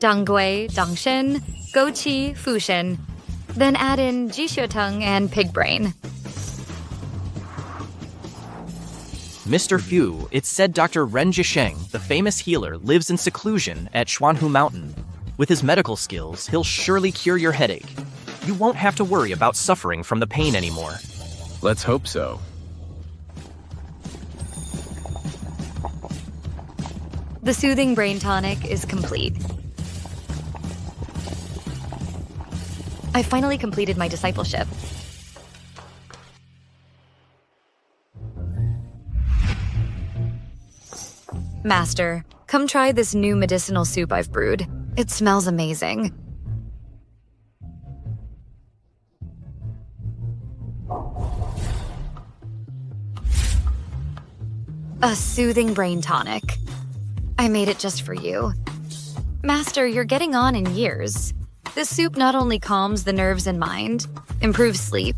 danggui, dangshin, goqi, fushin. Then add in jishuoteng and pig brain. Mr. Fu, it's said Dr. Ren Jisheng, the famous healer, lives in seclusion at Xuanhu Mountain. With his medical skills, he'll surely cure your headache. You won't have to worry about suffering from the pain anymore. Let's hope so. The soothing brain tonic is complete. I finally completed my discipleship. Master, come try this new medicinal soup I've brewed. It smells amazing. A soothing brain tonic. I made it just for you. Master, you're getting on in years. This soup not only calms the nerves and mind, improves sleep,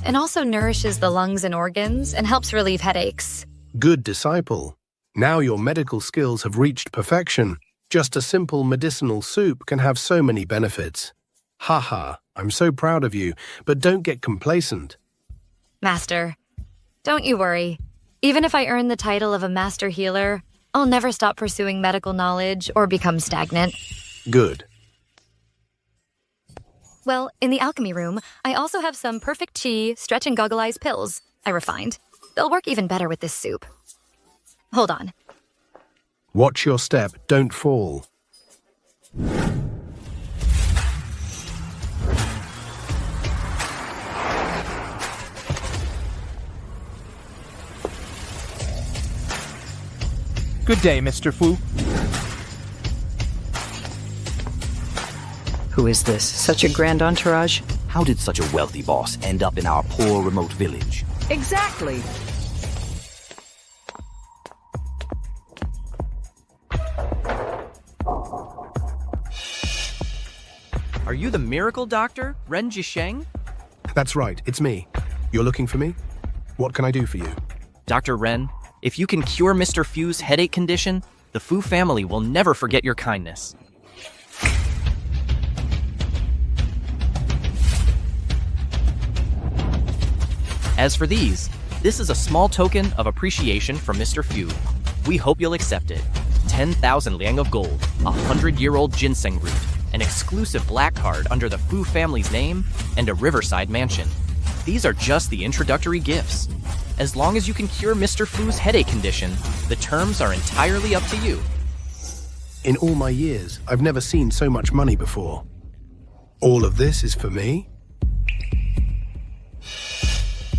and also nourishes the lungs and organs and helps relieve headaches. Good disciple. Now your medical skills have reached perfection. Just a simple medicinal soup can have so many benefits. Haha, I'm so proud of you, but don't get complacent. Master, don't you worry. Even if I earn the title of a master healer, I'll never stop pursuing medical knowledge or become stagnant. Good. Well, in the alchemy room, I also have some perfect chi, stretch and goggle eyes pills I refined. They'll work even better with this soup. Hold on. Watch your step, don't fall. Good day, Mr. Fu. Who is this? Such a grand entourage? How did such a wealthy boss end up in our poor remote village? Exactly. Are you the miracle doctor, Ren Jisheng? That's right, it's me. You're looking for me? What can I do for you? Dr. Ren, if you can cure Mr. Fu's headache condition, the Fu family will never forget your kindness. As for these, this is a small token of appreciation from Mr. Fu. We hope you'll accept it. 10,000 liang of gold, a 100-year-old ginseng root, an exclusive black card under the Fu family's name, and a riverside mansion. These are just the introductory gifts. As long as you can cure Mr. Fu's headache condition, the terms are entirely up to you. In all my years, I've never seen so much money before. All of this is for me?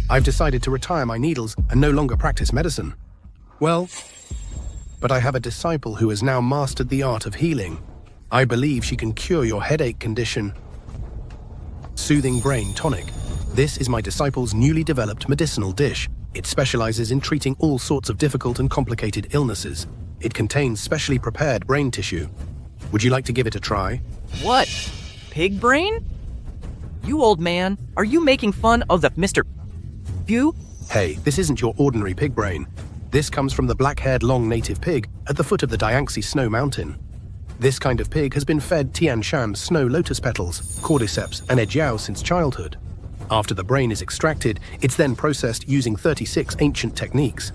I've decided to retire my needles and no longer practice medicine. Well, but I have a disciple who has now mastered the art of healing. I believe she can cure your headache condition. Soothing Brain Tonic. This is my disciple's newly developed medicinal dish. It specializes in treating all sorts of difficult and complicated illnesses. It contains specially prepared brain tissue. Would you like to give it a try? What? Pig brain? You old man, are you making fun of the Mr. Fu? Hey, this isn't your ordinary pig brain. This comes from the black-haired long native pig at the foot of the Yangtze Snow Mountain. This kind of pig has been fed Tian Shan's snow lotus petals, cordyceps, and ejiao since childhood. After the brain is extracted, it's then processed using 36 ancient techniques.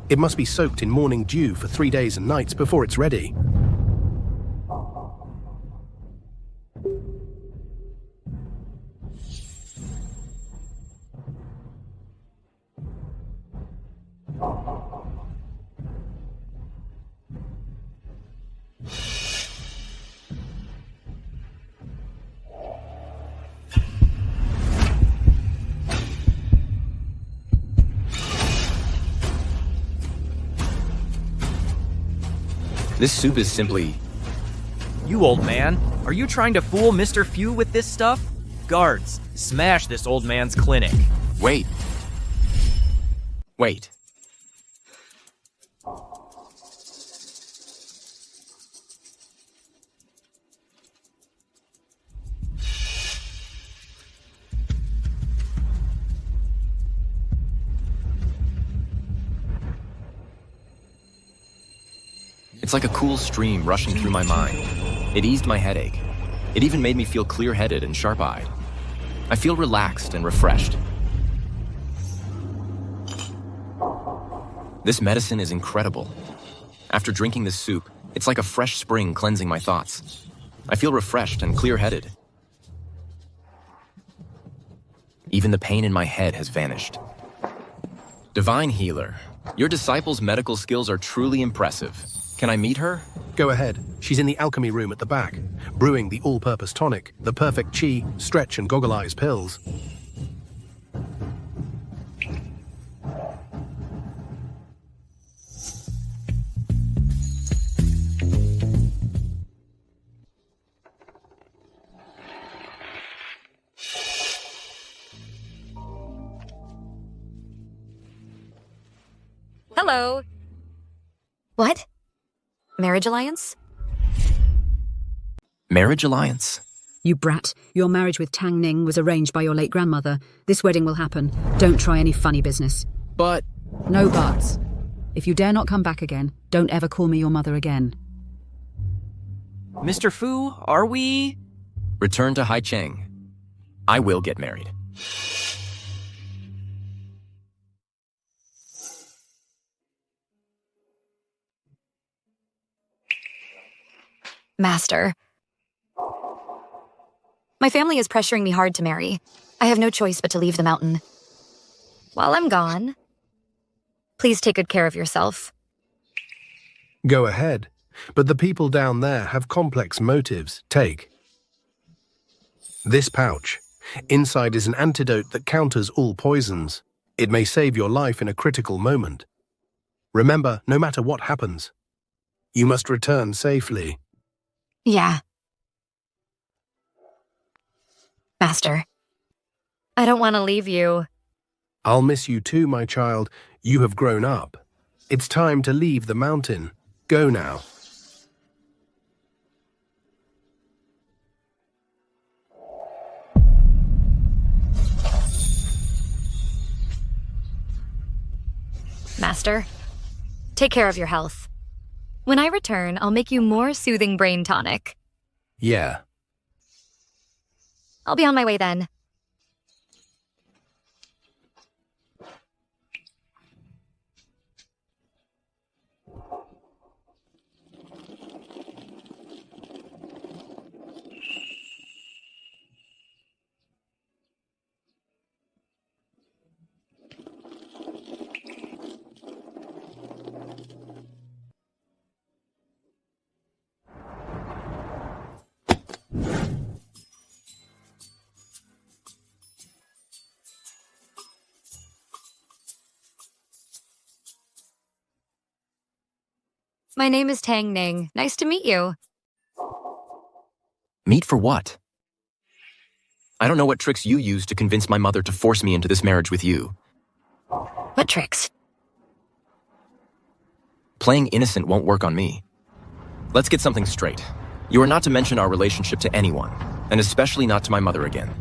It must be soaked in morning dew for 3 days and nights before it's ready. This soup is simply... You old man, are you trying to fool Mr. Fu with this stuff? Guards, smash this old man's clinic. Wait. Wait. It's like a cool stream rushing through my mind. It eased my headache. It even made me feel clear-headed and sharp-eyed. I feel relaxed and refreshed. This medicine is incredible. After drinking this soup, it's like a fresh spring cleansing my thoughts. I feel refreshed and clear-headed. Even the pain in my head has vanished. Divine Healer, your disciple's medical skills are truly impressive. Can I meet her? Go ahead. She's in the alchemy room at the back, brewing the all-purpose tonic, the perfect chi, stretch and goggle eyes pills. Hello. What? Marriage alliance? Marriage alliance? You brat. Your marriage with Tang Ning was arranged by your late grandmother. This wedding will happen. Don't try any funny business. But... No buts. If you dare not come back again, don't ever call me your mother again. Mr. Fu, are we? Return to Hai Cheng. I will get married. Master. My family is pressuring me hard to marry. I have no choice but to leave the mountain. While I'm gone, please take good care of yourself. Go ahead. But the people down there have complex motives. Take. This pouch. Inside is an antidote that counters all poisons. It may save your life in a critical moment. Remember, no matter what happens, you must return safely. Yeah. Master, I don't want to leave you. I'll miss you too, my child. You have grown up. It's time to leave the mountain. Go now. Master, take care of your health. When I return, I'll make you more soothing brain tonic. Yeah. I'll be on my way then. My name is Tang Ning. Nice to meet you. Meet for what? I don't know what tricks you used to convince my mother to force me into this marriage with you. What tricks? Playing innocent won't work on me. Let's get something straight. You are not to mention our relationship to anyone, and especially not to my mother again.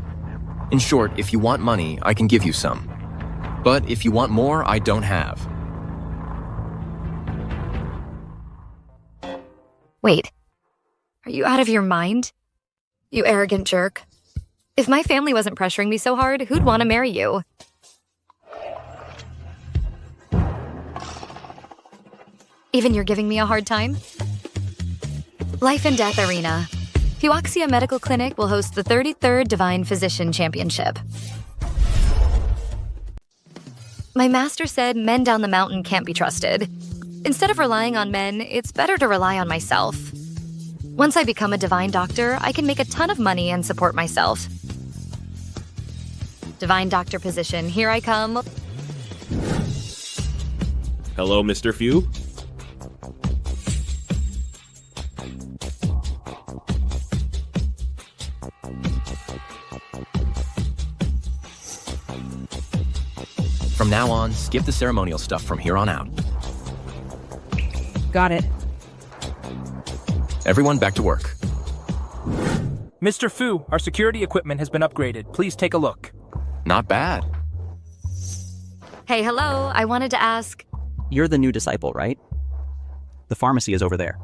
In short, if you want money, I can give you some. But if you want more, I don't have. Wait, are you out of your mind? You arrogant jerk. If my family wasn't pressuring me so hard, who'd want to marry you? Even you're giving me a hard time? Life and Death Arena. Huaxia Medical Clinic will host the 33rd Divine Physician Championship. My master said men down the mountain can't be trusted. Instead of relying on men, it's better to rely on myself. Once I become a divine doctor, I can make a ton of money and support myself. Divine doctor position, here I come. Hello, Mr. Fu. From now on, skip the ceremonial stuff from here on out. Got it. Everyone back to work. Mr. Fu, our security equipment has been upgraded. Please take a look. Not bad. Hey, hello, I wanted to ask... You're the new disciple, right? The pharmacy is over there.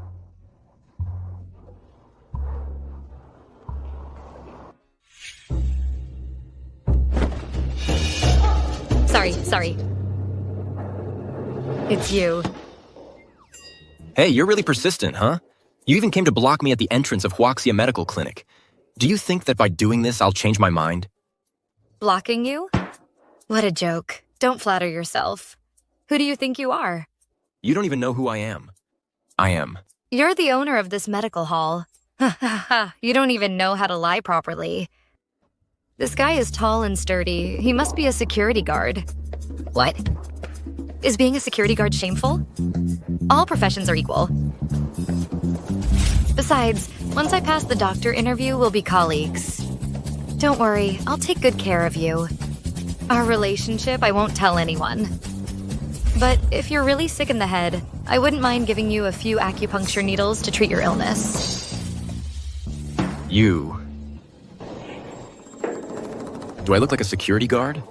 Sorry. It's you. Hey, you're really persistent, huh? You even came to block me at the entrance of Huaxia Medical Clinic. Do you think that by doing this, I'll change my mind? Blocking you? What a joke. Don't flatter yourself. Who do you think you are? You don't even know who I am. I am. You're the owner of this medical hall. You don't even know how to lie properly. This guy is tall and sturdy. He must be a security guard. What? Is being a security guard shameful? All professions are equal. Besides, once I pass the doctor interview, we'll be colleagues. Don't worry, I'll take good care of you. Our relationship, I won't tell anyone. But if you're really sick in the head, I wouldn't mind giving you a few acupuncture needles to treat your illness. You. Do I look like a security guard?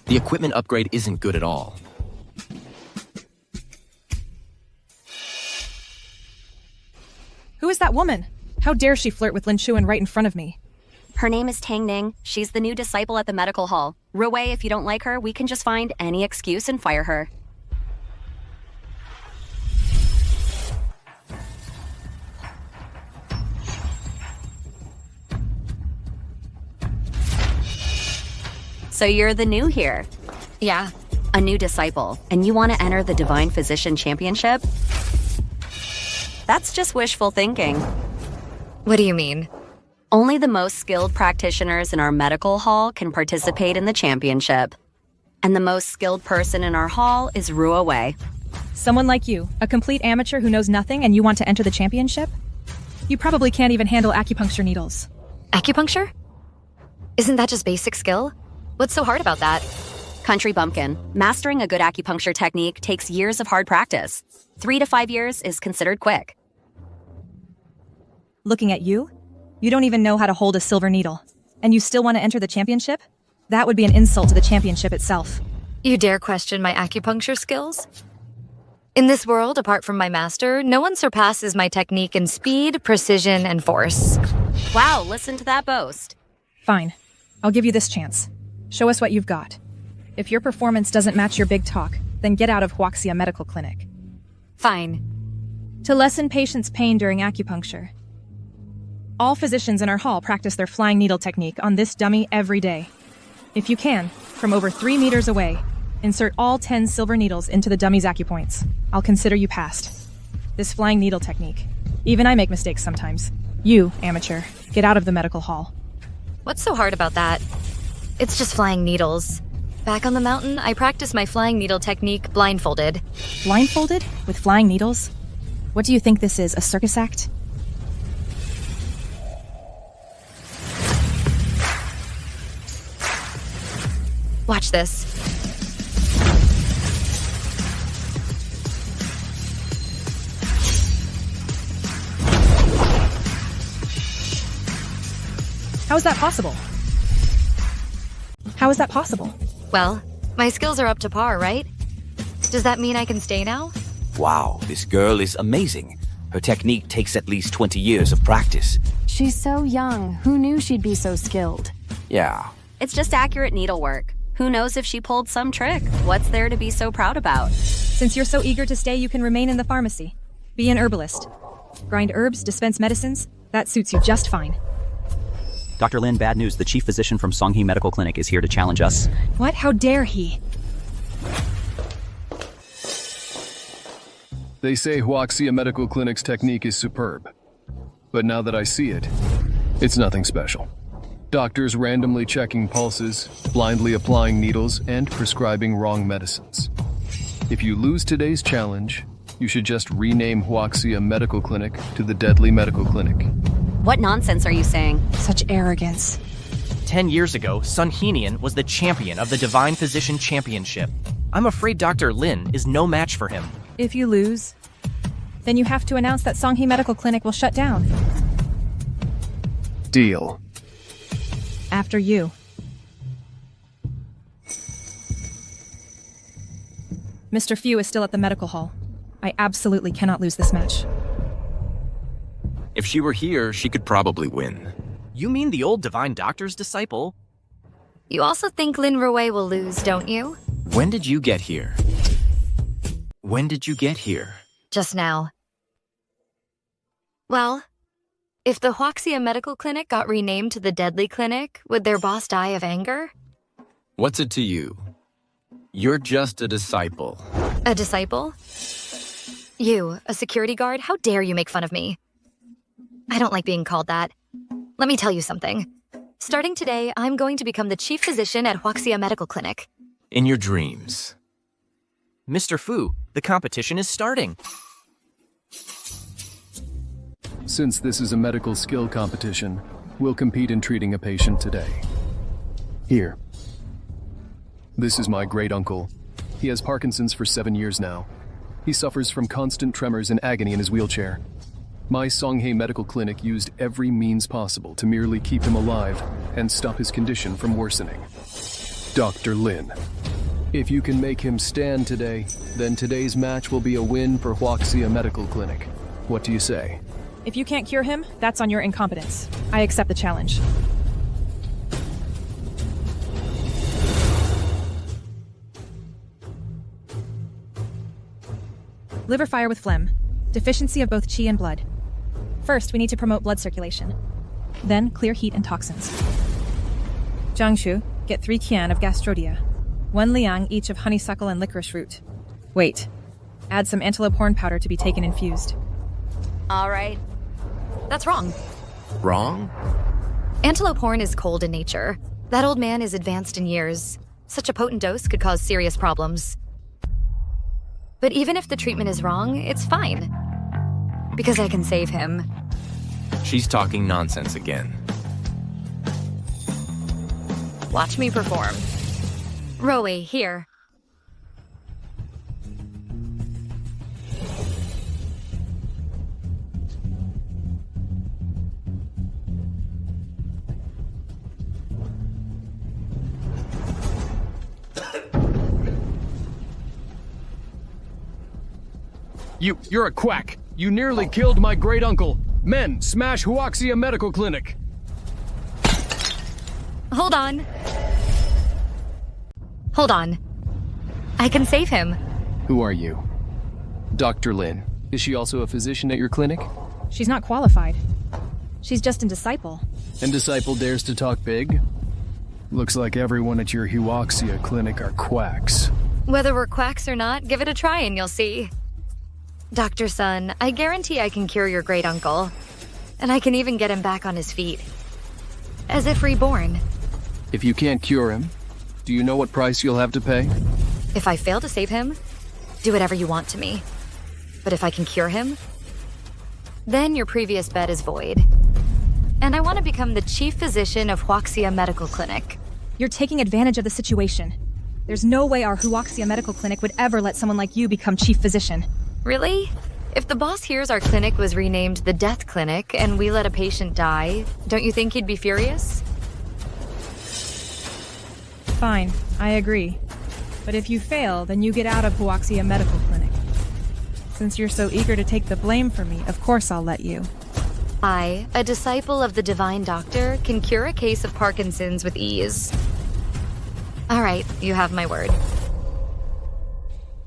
The equipment upgrade isn't good at all. Who is that woman? How dare she flirt with Lin Chuan right in front of me? Her name is Tang Ning. She's the new disciple at the medical hall. Rue, if you don't like her, we can just find any excuse and fire her. So you're the new here? Yeah. A new disciple, and you want to enter the Divine Physician Championship? That's just wishful thinking. What do you mean? Only the most skilled practitioners in our medical hall can participate in the championship. And the most skilled person in our hall is Rue Wei. Someone like you, a complete amateur who knows nothing and you want to enter the championship? You probably can't even handle acupuncture needles. Acupuncture? Isn't that just basic skill? What's so hard about that? Country bumpkin, mastering a good acupuncture technique takes years of hard practice. 3 to 5 years is considered quick. Looking at you? You don't even know how to hold a silver needle. And you still want to enter the championship? That would be an insult to the championship itself. You dare question my acupuncture skills? In this world, apart from my master, no one surpasses my technique in speed, precision, and force. Wow, listen to that boast. Fine. I'll give you this chance. Show us what you've got. If your performance doesn't match your big talk, then get out of Huaxia Medical Clinic. Fine. To lessen patients' pain during acupuncture. All physicians in our hall practice their flying needle technique on this dummy every day. If you can, from over 3 meters away, insert all 10 silver needles into the dummy's acupoints. I'll consider you passed. This flying needle technique. Even I make mistakes sometimes. You, amateur, get out of the medical hall. What's so hard about that? It's just flying needles. Back on the mountain, I practice my flying needle technique blindfolded. Blindfolded? With flying needles? What do you think this is, a circus act? Watch this. How is that possible? How is that possible? Well, my skills are up to par, right? Does that mean I can stay now? Wow, this girl is amazing. Her technique takes at least 20 years of practice. She's so young. Who knew she'd be so skilled? Yeah. It's just accurate needlework. Who knows if she pulled some trick? What's there to be so proud about? Since you're so eager to stay, you can remain in the pharmacy. Be an herbalist. Grind herbs, dispense medicines. That suits you just fine. Dr. Lin, bad news. The chief physician from Songhee Medical Clinic is here to challenge us. What? How dare he? They say Huaxia Medical Clinic's technique is superb. But now that I see it, it's nothing special. Doctors randomly checking pulses, blindly applying needles, and prescribing wrong medicines. If you lose today's challenge, you should just rename Huaxia Medical Clinic to the Deadly Medical Clinic. What nonsense are you saying? Such arrogance. 10 years ago, Sun Heenian was the champion of the Divine Physician Championship. I'm afraid Dr. Lin is no match for him. If you lose, then you have to announce that Songhee Medical Clinic will shut down. Deal. After you. Mr. Fu is still at the medical hall. I absolutely cannot lose this match. If she were here, she could probably win. You mean the old divine doctor's disciple? You also think Lin Ruwei will lose, don't you? When did you get here? When did you get here? Just now. Well, if the Huaxia Medical Clinic got renamed to the Deadly Clinic, would their boss die of anger? What's it to you? You're just a disciple. A disciple? You, a security guard? How dare you make fun of me? I don't like being called that. Let me tell you something. Starting today, I'm going to become the chief physician at Huaxia Medical Clinic. In your dreams. Mr. Fu, the competition is starting. Since this is a medical skill competition, we'll compete in treating a patient today. Here. This is my great-uncle. He has Parkinson's for 7 years now. He suffers from constant tremors and agony in his wheelchair. My Songhai Medical Clinic used every means possible to merely keep him alive and stop his condition from worsening. Dr. Lin. If you can make him stand today, then today's match will be a win for Huaxia Medical Clinic. What do you say? If you can't cure him, that's on your incompetence. I accept the challenge. Liver fire with phlegm. Deficiency of both qi and blood. First, we need to promote blood circulation. Then, clear heat and toxins. Jiangshu, get 3 qian of gastrodia. 1 liang each of honeysuckle and licorice root. Wait. Add some antelope horn powder to be taken infused. All right. That's wrong. Wrong? Antelope horn is cold in nature. That old man is advanced in years. Such a potent dose could cause serious problems. But even if the treatment is wrong, it's fine. Because I can save him. She's talking nonsense again. Watch me perform. Rowie, here. You're a quack. You nearly killed my great-uncle. Men, smash Huaxia Medical Clinic. Hold on. Hold on. I can save him. Who are you? Dr. Lin. Is she also a physician at your clinic? She's not qualified. She's just a disciple. And disciple dares to talk big? Looks like everyone at your Huaxia clinic are quacks. Whether we're quacks or not, give it a try and you'll see. Dr. Sun, I guarantee I can cure your great-uncle. And I can even get him back on his feet. As if reborn. If you can't cure him, do you know what price you'll have to pay? If I fail to save him, do whatever you want to me. But if I can cure him, then your previous bet is void. And I want to become the chief physician of Huaxia Medical Clinic. You're taking advantage of the situation. There's no way our Huaxia Medical Clinic would ever let someone like you become chief physician. Really? If the boss hears our clinic was renamed the Death Clinic and we let a patient die, don't you think he'd be furious? Fine, I agree. But if you fail, then you get out of Huaxia Medical Clinic. Since you're so eager to take the blame for me, of course I'll let you. I, a disciple of the Divine Doctor, can cure a case of Parkinson's with ease. All right, you have my word.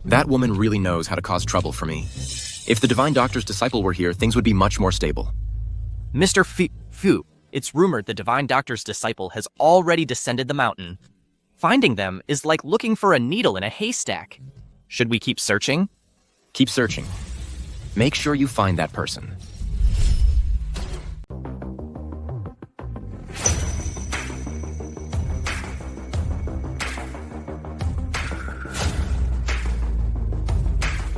That woman really knows how to cause trouble for me. If the Divine Doctor's disciple were here, things would be much more stable. Mr. Fu, it's rumored the Divine Doctor's disciple has already descended the mountain. Finding them is like looking for a needle in a haystack. Should we keep searching? Keep searching. Make sure you find that person.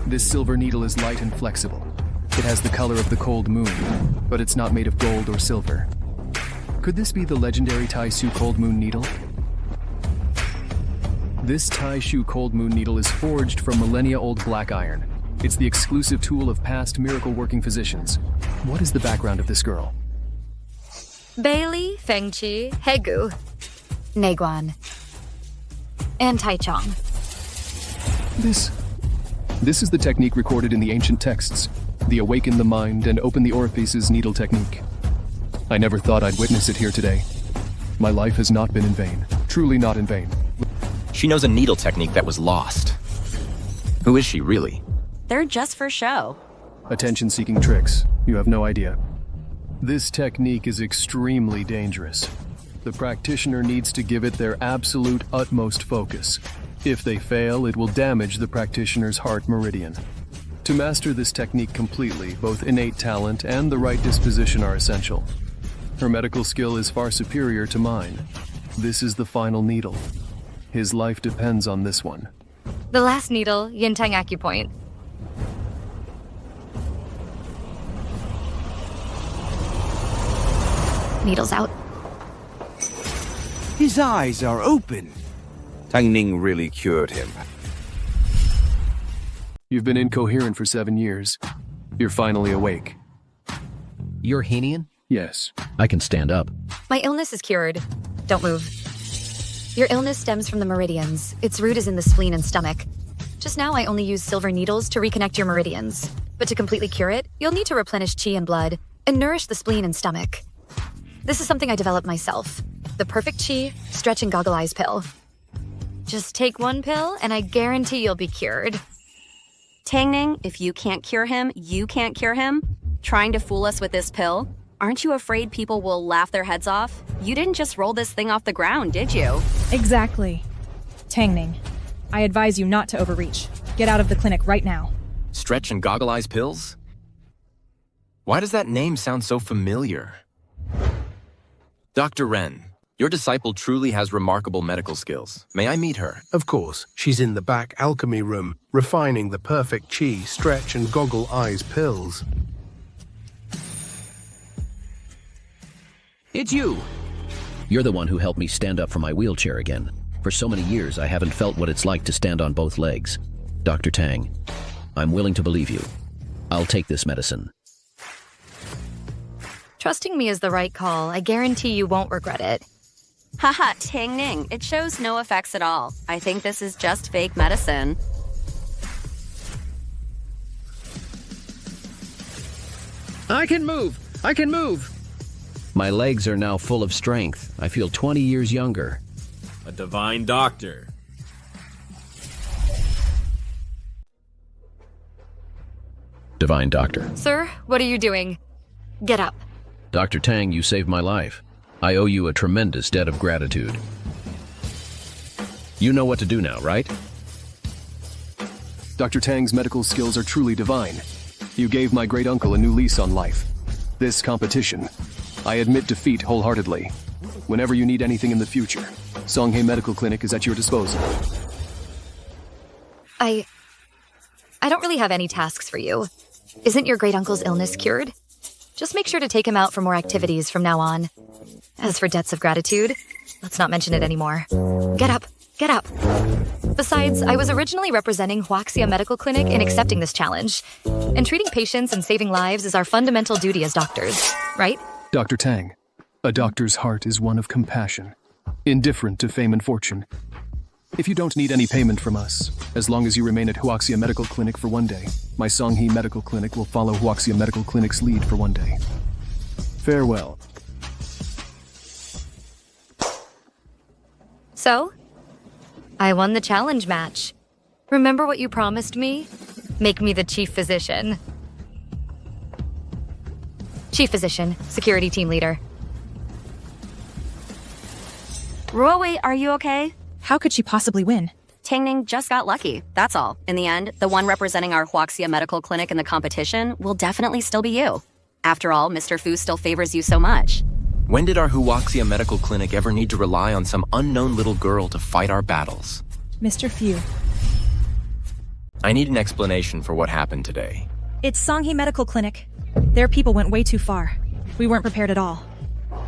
This silver needle is light and flexible. It has the color of the cold moon, but it's not made of gold or silver. Could this be the legendary Tai Su Cold Moon Needle? This Tai Shu Cold Moon Needle is forged from millennia-old black iron. It's the exclusive tool of past miracle-working physicians. What is the background of this girl? Bailey, Fengqi, Hegu, Neguan, and Taichung. This is the technique recorded in the ancient texts, the awaken the mind and open the orifices needle technique. I never thought I'd witness it here today. My life has not been in vain. Truly not in vain. She knows a needle technique that was lost. Who is she, really? They're just for show. Attention-seeking tricks. You have no idea. This technique is extremely dangerous. The practitioner needs to give it their absolute utmost focus. If they fail, it will damage the practitioner's heart meridian. To master this technique completely, both innate talent and the right disposition are essential. Her medical skill is far superior to mine. This is the final needle. His life depends on this one. The last needle, Yin-Tang Acupoint. Needle's out. His eyes are open. Tang Ning really cured him. You've been incoherent for 7 years. You're finally awake. You're Henian? Yes. I can stand up. My illness is cured. Don't move. Your illness stems from the meridians. Its root is in the spleen and stomach. Just now, I only use silver needles to reconnect your meridians. But to completely cure it, you'll need to replenish qi and blood and nourish the spleen and stomach. This is something I developed myself. The perfect qi, stretch and goggle eyes pill. Just take one pill, and I guarantee you'll be cured. Tang Ning, if you can't cure him, you can't cure him. Trying to fool us with this pill? Aren't you afraid people will laugh their heads off? You didn't just roll this thing off the ground, did you? Exactly. Tang Ning, I advise you not to overreach. Get out of the clinic right now. Stretch and goggle eyes pills? Why does that name sound so familiar? Dr. Ren, your disciple truly has remarkable medical skills. May I meet her? Of course, she's in the back alchemy room, refining the perfect qi, stretch and goggle eyes pills. It's you! You're the one who helped me stand up from my wheelchair again. For so many years, I haven't felt what it's like to stand on both legs. Dr. Tang, I'm willing to believe you. I'll take this medicine. Trusting me is the right call. I guarantee you won't regret it. Haha, Tang Ning, it shows no effects at all. I think this is just fake medicine. I can move! I can move! My legs are now full of strength. I feel 20 years younger. A divine doctor. Divine doctor. Sir, what are you doing? Get up. Dr. Tang, you saved my life. I owe you a tremendous debt of gratitude. You know what to do now, right? Dr. Tang's medical skills are truly divine. You gave my great-uncle a new lease on life. This competition, I admit defeat wholeheartedly. Whenever you need anything in the future, Songhae Medical Clinic is at your disposal. I don't really have any tasks for you. Isn't your great-uncle's illness cured? Just make sure to take him out for more activities from now on. As for debts of gratitude, let's not mention it anymore. Get up. Get up. Besides, I was originally representing Huaxia Medical Clinic in accepting this challenge. And treating patients and saving lives is our fundamental duty as doctors, right? Dr. Tang, a doctor's heart is one of compassion, indifferent to fame and fortune. If you don't need any payment from us, as long as you remain at Huaxia Medical Clinic for one day, my Songhae Medical Clinic will follow Huaxia Medical Clinic's lead for one day. Farewell. So, I won the challenge match. Remember what you promised me? Make me the chief physician. Chief physician, security team leader. Ruowei, are you okay? How could she possibly win? Tang Ning just got lucky, that's all. In the end, the one representing our Huaxia Medical Clinic in the competition will definitely still be you. After all, Mr. Fu still favors you so much. When did our Huaxia Medical Clinic ever need to rely on some unknown little girl to fight our battles? Mr. Fu. I need an explanation for what happened today. It's Songhae Medical Clinic. Their people went way too far. We weren't prepared at all.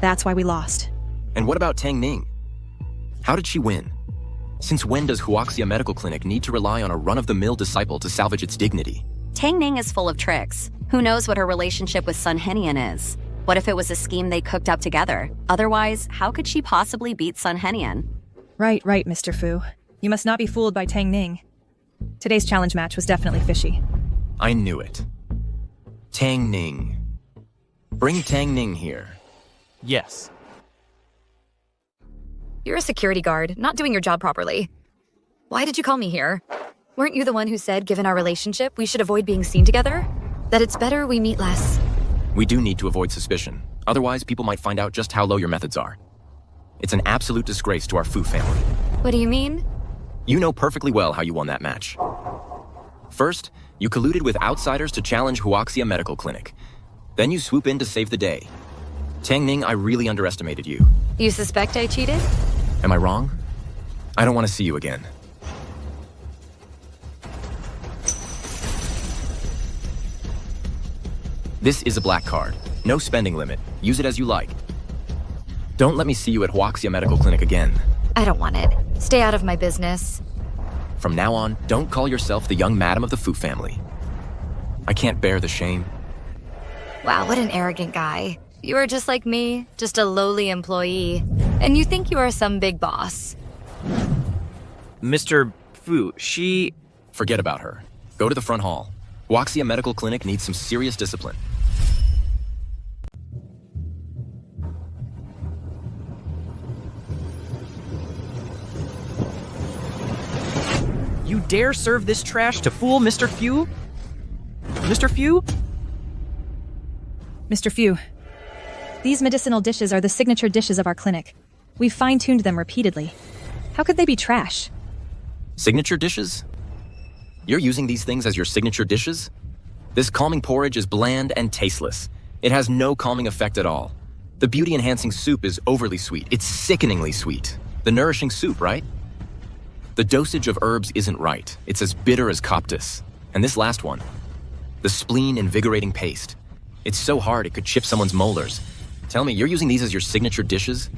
That's why we lost. And what about Tang Ning? How did she win? Since when does Huaxia Medical Clinic need to rely on a run-of-the-mill disciple to salvage its dignity? Tang Ning is full of tricks. Who knows what her relationship with Sun Henian is? What if it was a scheme they cooked up together? Otherwise, how could she possibly beat Sun Henian? Right, Mr. Fu. You must not be fooled by Tang Ning. Today's challenge match was definitely fishy. I knew it. Tang Ning. Bring Tang Ning here. Yes. You're a security guard, not doing your job properly. Why did you call me here? Weren't you the one who said, given our relationship, we should avoid being seen together? That it's better we meet less? We do need to avoid suspicion. Otherwise, people might find out just how low your methods are. It's an absolute disgrace to our Fu family. What do you mean? You know perfectly well how you won that match. First, you colluded with outsiders to challenge Huaxia Medical Clinic. Then you swoop in to save the day. Tang Ning, I really underestimated you. You suspect I cheated? Am I wrong? I don't want to see you again. This is a black card. No spending limit. Use it as you like. Don't let me see you at Huaxia Medical Clinic again. I don't want it. Stay out of my business. From now on, don't call yourself the young madam of the Fu family. I can't bear the shame. Wow, what an arrogant guy. You are just like me, just a lowly employee. And you think you are some big boss. Mr. Fu, she... Forget about her. Go to the front hall. Huaxia Medical Clinic needs some serious discipline. You dare serve this trash to fool Mr. Fu? Mr. Fu? Mr. Fu, these medicinal dishes are the signature dishes of our clinic. We've fine-tuned them repeatedly. How could they be trash? Signature dishes? You're using these things as your signature dishes? This calming porridge is bland and tasteless. It has no calming effect at all. The beauty-enhancing soup is overly sweet. It's sickeningly sweet. The nourishing soup, right? The dosage of herbs isn't right. It's as bitter as Coptis. And this last one, the spleen-invigorating paste. It's so hard it could chip someone's molars. Tell me, you're using these as your signature dishes?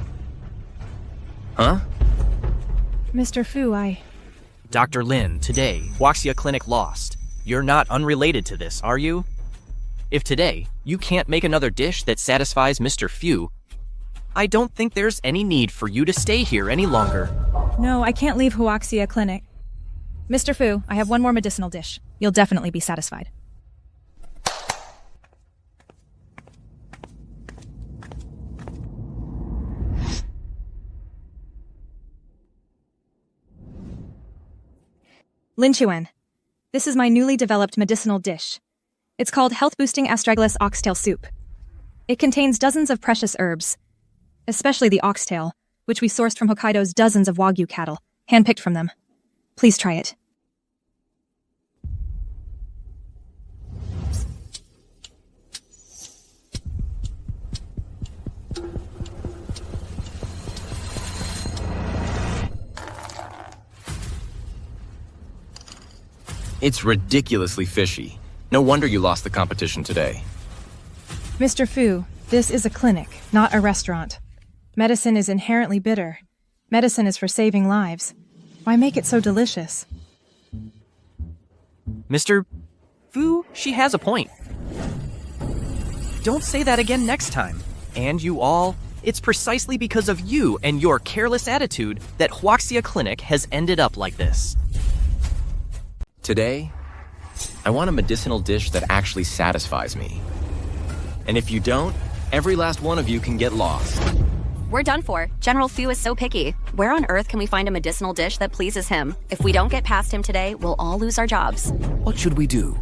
Huh? Mr. Fu, Dr. Lin, today, Huaxia Clinic lost. You're not unrelated to this, are you? If today, you can't make another dish that satisfies Mr. Fu, I don't think there's any need for you to stay here any longer. No, I can't leave Huaxia Clinic. Mr. Fu, I have one more medicinal dish. You'll definitely be satisfied. Lin Chuan, this is my newly developed medicinal dish. It's called Health-Boosting Astragalus Oxtail Soup. It contains dozens of precious herbs, especially the oxtail, which we sourced from Hokkaido's dozens of Wagyu cattle, handpicked from them. Please try it. It's ridiculously fishy. No wonder you lost the competition today. Mr. Fu, this is a clinic, not a restaurant. Medicine is inherently bitter. Medicine is for saving lives. Why make it so delicious? Mr. Fu, she has a point. Don't say that again next time. And you all, it's precisely because of you and your careless attitude that Huaxia Clinic has ended up like this. Today, I want a medicinal dish that actually satisfies me. And if you don't, every last one of you can get lost. We're done for. General Fu is so picky. Where on earth can we find a medicinal dish that pleases him? If we don't get past him today, we'll all lose our jobs. What should we do?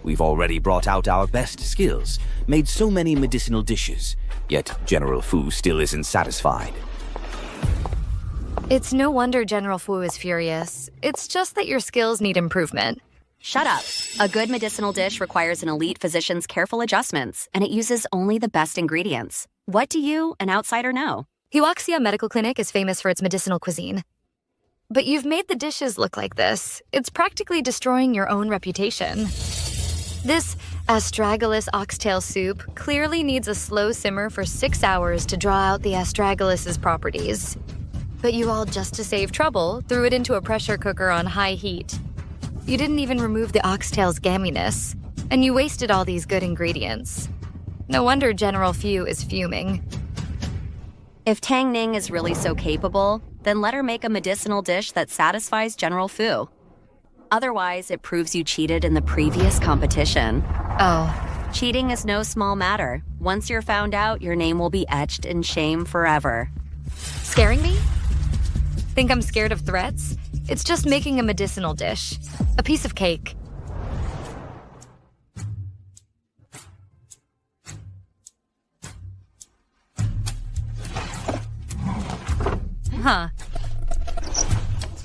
We've already brought out our best skills, made so many medicinal dishes, yet General Fu still isn't satisfied. It's no wonder General Fu is furious. It's just that your skills need improvement. Shut up. A good medicinal dish requires an elite physician's careful adjustments, and it uses only the best ingredients. What do you, an outsider, know? Huaxia Medical Clinic is famous for its medicinal cuisine. But you've made the dishes look like this. It's practically destroying your own reputation. This astragalus oxtail soup clearly needs a slow simmer for 6 hours to draw out the astragalus's properties. But you all, just to save trouble, threw it into a pressure cooker on high heat. You didn't even remove the oxtail's gaminess, and you wasted all these good ingredients. No wonder General Fu is fuming. If Tang Ning is really so capable, then let her make a medicinal dish that satisfies General Fu. Otherwise, it proves you cheated in the previous competition. Oh, Cheating is no small matter. Once you're found out, your name will be etched in shame forever. Scaring me? Think I'm scared of threats? It's just making a medicinal dish. A piece of cake. Huh.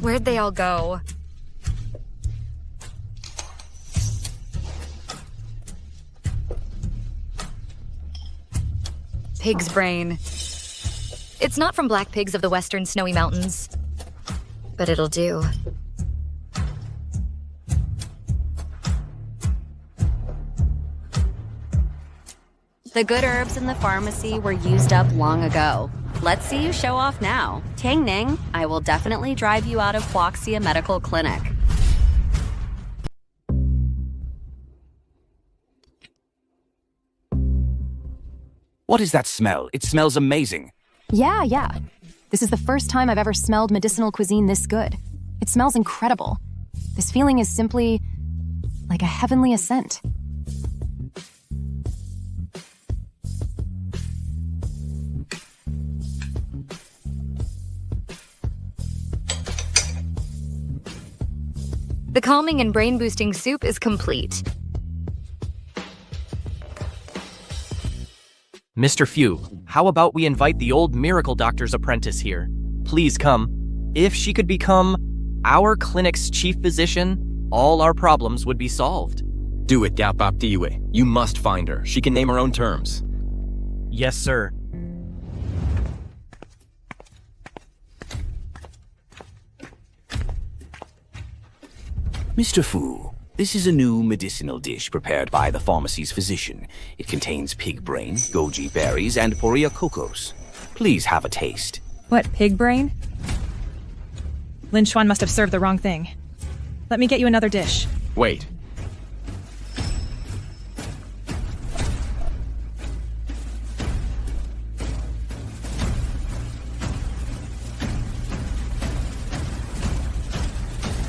Where'd they all go? Pig's brain. It's not from black pigs of the western snowy mountains, but it'll do. The good herbs in the pharmacy were used up long ago. Let's see you show off now. Tang Ning, I will definitely drive you out of Huaxia Medical Clinic. What is that smell? It smells amazing. Yeah. This is the first time I've ever smelled medicinal cuisine this good. It smells incredible. This feeling is simply like a heavenly ascent. The calming and brain-boosting soup is complete. Mr. Few, how about we invite the old miracle doctor's apprentice here? Please come. If she could become our clinic's chief physician, all our problems would be solved. Do it, Gapaptiwe. You must find her. She can name her own terms. Yes, sir. Mr. Fu, this is a new medicinal dish prepared by the pharmacy's physician. It contains pig brain, goji berries, and poria cocos. Please have a taste. What, pig brain? Lin Xuan must have served the wrong thing. Let me get you another dish. Wait.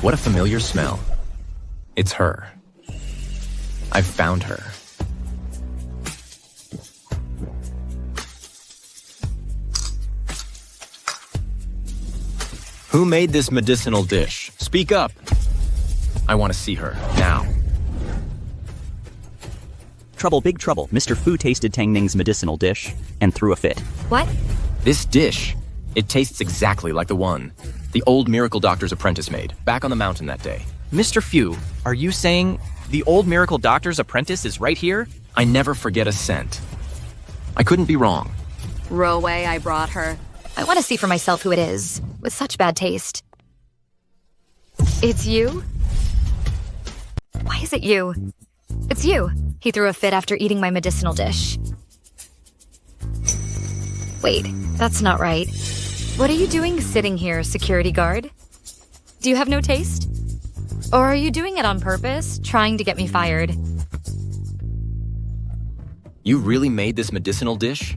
What a familiar smell. It's her. I've found her. Who made this medicinal dish? Speak up. I want to see her, now. Trouble, big trouble. Mr. Fu tasted Tang Ning's medicinal dish and threw a fit. What? This dish, it tastes exactly like the one the old miracle doctor's apprentice made, back on the mountain that day. Mr. Few, are you saying the old miracle doctor's apprentice is right here? I never forget a scent. I couldn't be wrong. Roe, I brought her. I want to see for myself who it is, with such bad taste. It's you? Why is it you? It's you. He threw a fit after eating my medicinal dish. Wait, that's not right. What are you doing sitting here, security guard? Do you have no taste? Or are you doing it on purpose, trying to get me fired? You really made this medicinal dish?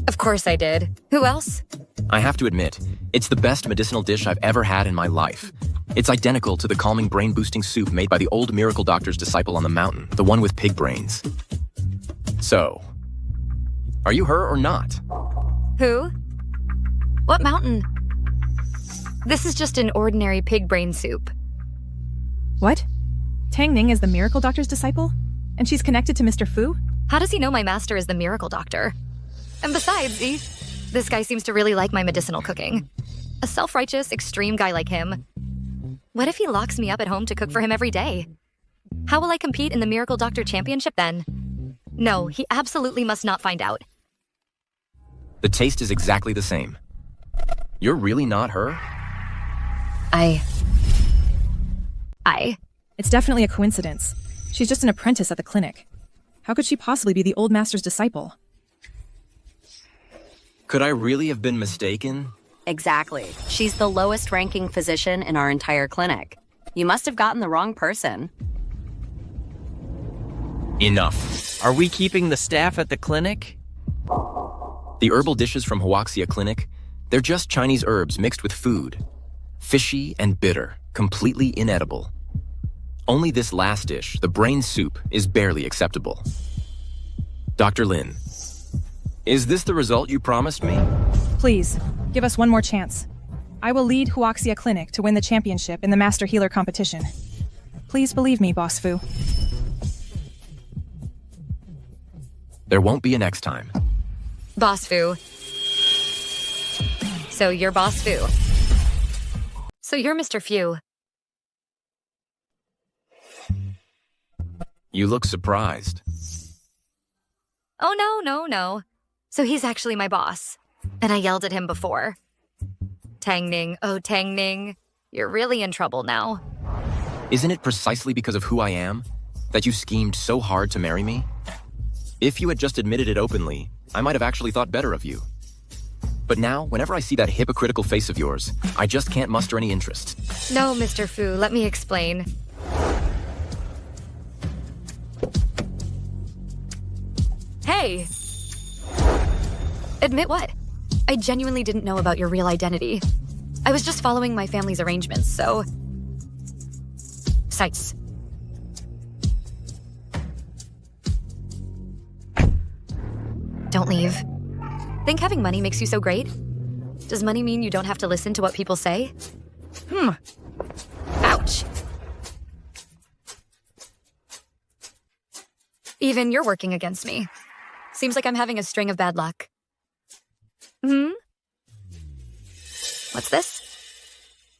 Of course I did. Who else? I have to admit, it's the best medicinal dish I've ever had in my life. It's identical to the calming brain-boosting soup made by the old miracle doctor's disciple on the mountain, the one with pig brains. So, are you her or not? Who? What mountain? This is just an ordinary pig brain soup. What? Tang Ning is the miracle doctor's disciple? And she's connected to Mr. Fu? How does he know my master is the miracle doctor? And besides, this guy seems to really like my medicinal cooking. A self-righteous, extreme guy like him. What if he locks me up at home to cook for him every day? How will I compete in the Miracle Doctor Championship then? No, he absolutely must not find out. The taste is exactly the same. You're really not her? It's definitely a coincidence. She's just an apprentice at the clinic. How could she possibly be the old master's disciple? Could I really have been mistaken? Exactly. She's the lowest ranking physician in our entire clinic. You must have gotten the wrong person. Enough. Are we keeping the staff at the clinic? The herbal dishes from Huaxia Clinic, they're just Chinese herbs mixed with food. Fishy and bitter, completely inedible. Only this last dish, the brain soup, is barely acceptable. Dr. Lin, is this the result you promised me? Please, give us one more chance. I will lead Huaxia Clinic to win the championship in the Master Healer competition. Please believe me, Boss Fu. There won't be a next time. Boss Fu. So you're Boss Fu. So you're Mr. Fu. You look surprised. Oh, no. So he's actually my boss. And I yelled at him before. Tang Ning, oh Tang Ning, you're really in trouble now. Isn't it precisely because of who I am that you schemed so hard to marry me? If you had just admitted it openly, I might have actually thought better of you. But now, whenever I see that hypocritical face of yours, I just can't muster any interest. No, Mr. Fu, let me explain. Hey! Admit what? I genuinely didn't know about your real identity. I was just following my family's arrangements, so... Sights. Don't leave. Think having money makes you so great? Does money mean you don't have to listen to what people say? Ouch. Even you're working against me. Seems like I'm having a string of bad luck. What's this?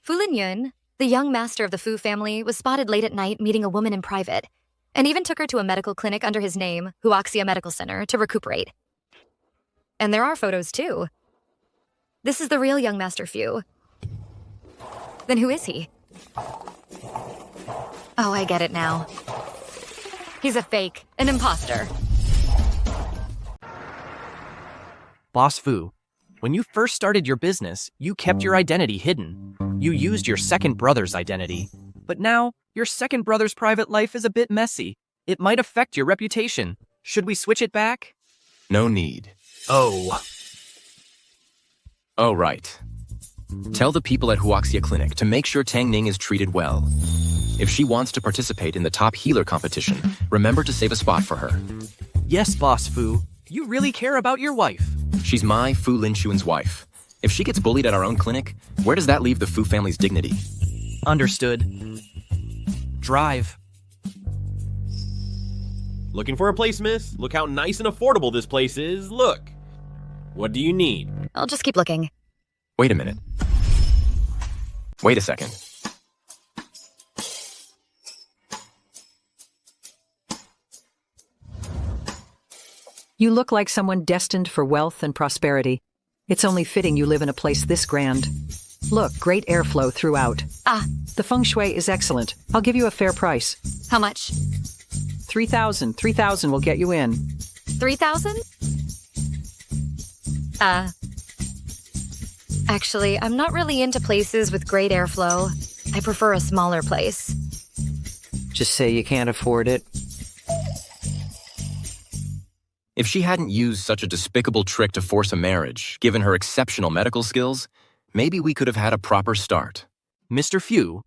Fu Linyun, the young master of the Fu family, was spotted late at night meeting a woman in private, and even took her to a medical clinic under his name, Huaxia Medical Center, to recuperate. And there are photos, too. This is the real young Master Fu. Then who is he? Oh, I get it now. He's a fake, an imposter. Boss Fu, when you first started your business, you kept your identity hidden. You used your second brother's identity. But now, your second brother's private life is a bit messy. It might affect your reputation. Should we switch it back? No need. Oh, right. Tell the people at Huaxia Clinic to make sure Tang Ning is treated well. If she wants to participate in the top healer competition, remember to save a spot for her. Yes, Boss Fu. You really care about your wife. She's my Fu Linxuan's wife. If she gets bullied at our own clinic, where does that leave the Fu family's dignity? Understood. Drive. Looking for a place, miss? Look how nice and affordable this place is. Look. What do you need? I'll just keep looking. Wait a minute. Wait a second. You look like someone destined for wealth and prosperity. It's only fitting you live in a place this grand. Look, great airflow throughout. The feng shui is excellent. I'll give you a fair price. How much? 3,000. 3,000 will get you in. 3,000? Actually, I'm not really into places with great airflow. I prefer a smaller place. Just say you can't afford it. If she hadn't used such a despicable trick to force a marriage, given her exceptional medical skills, maybe we could have had a proper start. Mr. Fu,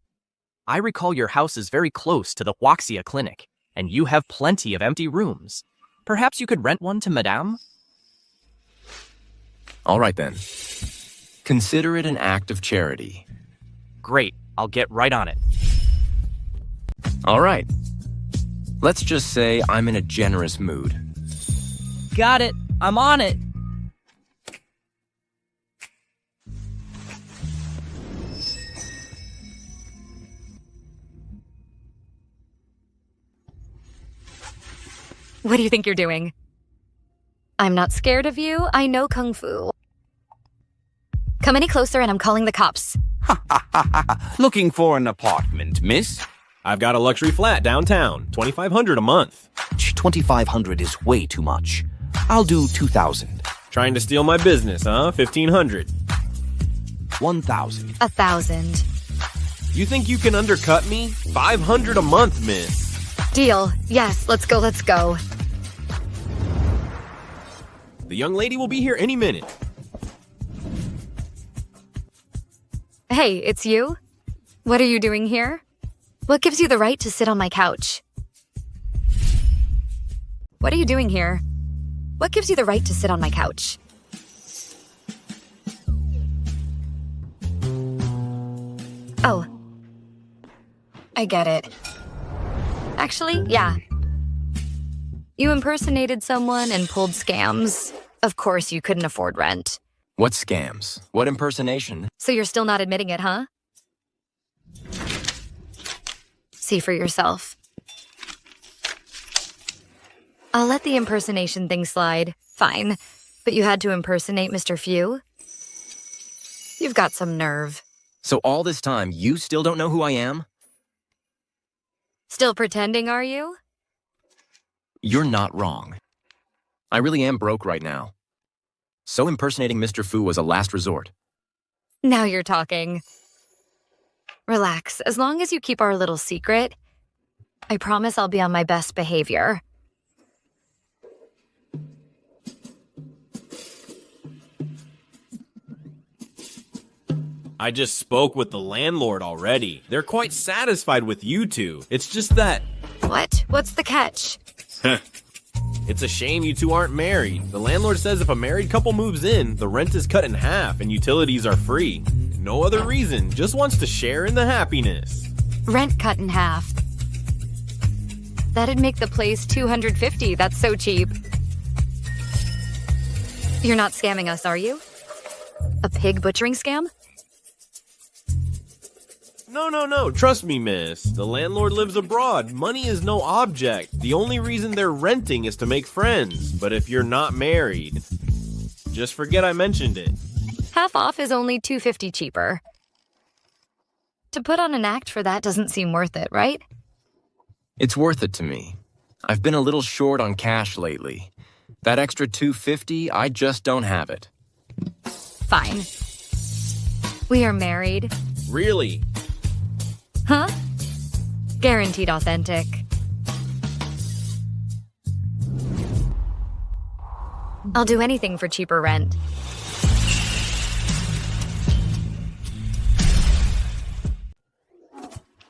I recall your house is very close to the Huaxia Clinic, and you have plenty of empty rooms. Perhaps you could rent one to Madame? All right then. Consider it an act of charity. Great, I'll get right on it. All right. Let's just say I'm in a generous mood. Got it, I'm on it. What do you think you're doing? I'm not scared of you. I know Kung Fu. Come any closer and I'm calling the cops. Looking for an apartment, miss? I've got a luxury flat downtown, $2,500 a month. 2,500 is way too much. I'll do 2,000. Trying to steal my business, huh? 1,500. 1,000. 1,000. You think you can undercut me? 500 a month, miss. Deal. Yes, let's go, let's go. The young lady will be here any minute. Hey, it's you? What are you doing here? What gives you the right to sit on my couch? What are you doing here? What gives you the right to sit on my couch? Oh. I get it. Actually, yeah. You impersonated someone and pulled scams. Of course you couldn't afford rent. What scams? What impersonation? So you're still not admitting it, huh? See for yourself. I'll let the impersonation thing slide. Fine. But you had to impersonate Mr. Few? You've got some nerve. So all this time, you still don't know who I am? Still pretending, are you? You're not wrong. I really am broke right now. So impersonating Mr. Fu was a last resort. Now you're talking. Relax. As long as you keep our little secret, I promise I'll be on my best behavior. I just spoke with the landlord already. They're quite satisfied with you two. It's just that... What? What's the catch? It's a shame you two aren't married. The landlord says if a married couple moves in, the rent is cut in half and utilities are free. No other reason, just wants to share in the happiness. Rent cut in half. That'd make the place $250. That's so cheap. You're not scamming us, are you? A pig butchering scam? No, trust me, miss. The landlord lives abroad. Money is no object. The only reason they're renting is to make friends. But if you're not married, just forget I mentioned it. Half off is only $250 cheaper. To put on an act for that doesn't seem worth it, right? It's worth it to me. I've been a little short on cash lately. That extra $250, I just don't have it. Fine. We are married. Really? Huh? Guaranteed authentic. I'll do anything for cheaper rent.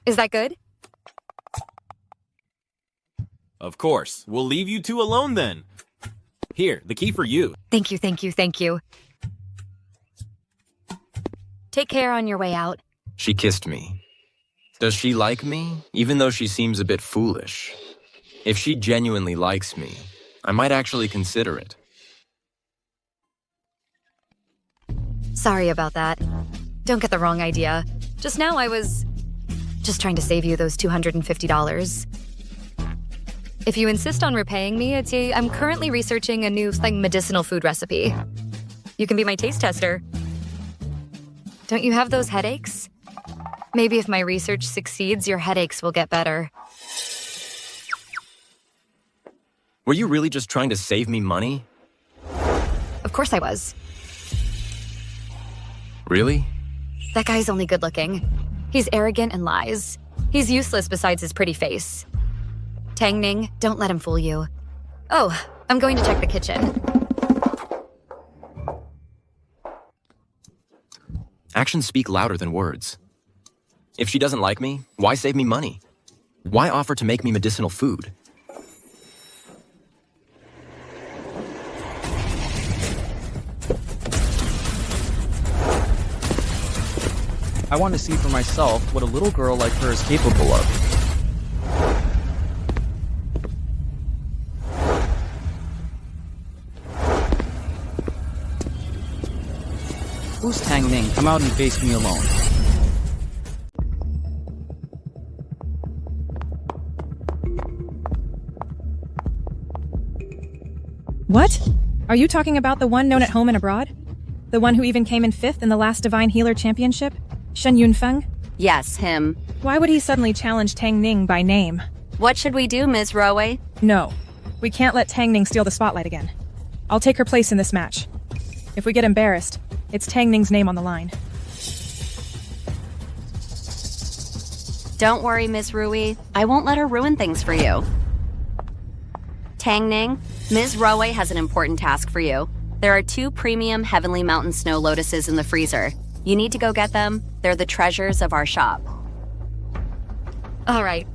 Is that good? Of course. We'll leave you two alone then. Here, the key for you. Thank you. Take care on your way out. She kissed me. Does she like me, even though she seems a bit foolish? If she genuinely likes me, I might actually consider it. Sorry about that. Don't get the wrong idea. Just now I was just trying to save you those $250. If you insist on repaying me, I'm currently researching a new medicinal food recipe. You can be my taste tester. Don't you have those headaches? Maybe if my research succeeds, your headaches will get better. Were you really just trying to save me money? Of course I was. Really? That guy's only good looking. He's arrogant and lies. He's useless besides his pretty face. Tang Ning, don't let him fool you. Oh, I'm going to check the kitchen. Actions speak louder than words. If she doesn't like me, why save me money? Why offer to make me medicinal food? I want to see for myself what a little girl like her is capable of. Who's Tang Ning? Come out and face me alone. What? Are you talking about the one known at home and abroad? The one who even came in 5th in the last Divine Healer Championship? Shen Yunfeng? Yes, him. Why would he suddenly challenge Tang Ning by name? What should we do, Ms. Rowe? No. We can't let Tang Ning steal the spotlight again. I'll take her place in this match. If we get embarrassed, it's Tang Ning's name on the line. Don't worry, Ms. Rui. I won't let her ruin things for you. Tang Ning, Ms. Rowe has an important task for you. There are 2 premium Heavenly Mountain Snow Lotuses in the freezer. You need to go get them. They're the treasures of our shop. All right.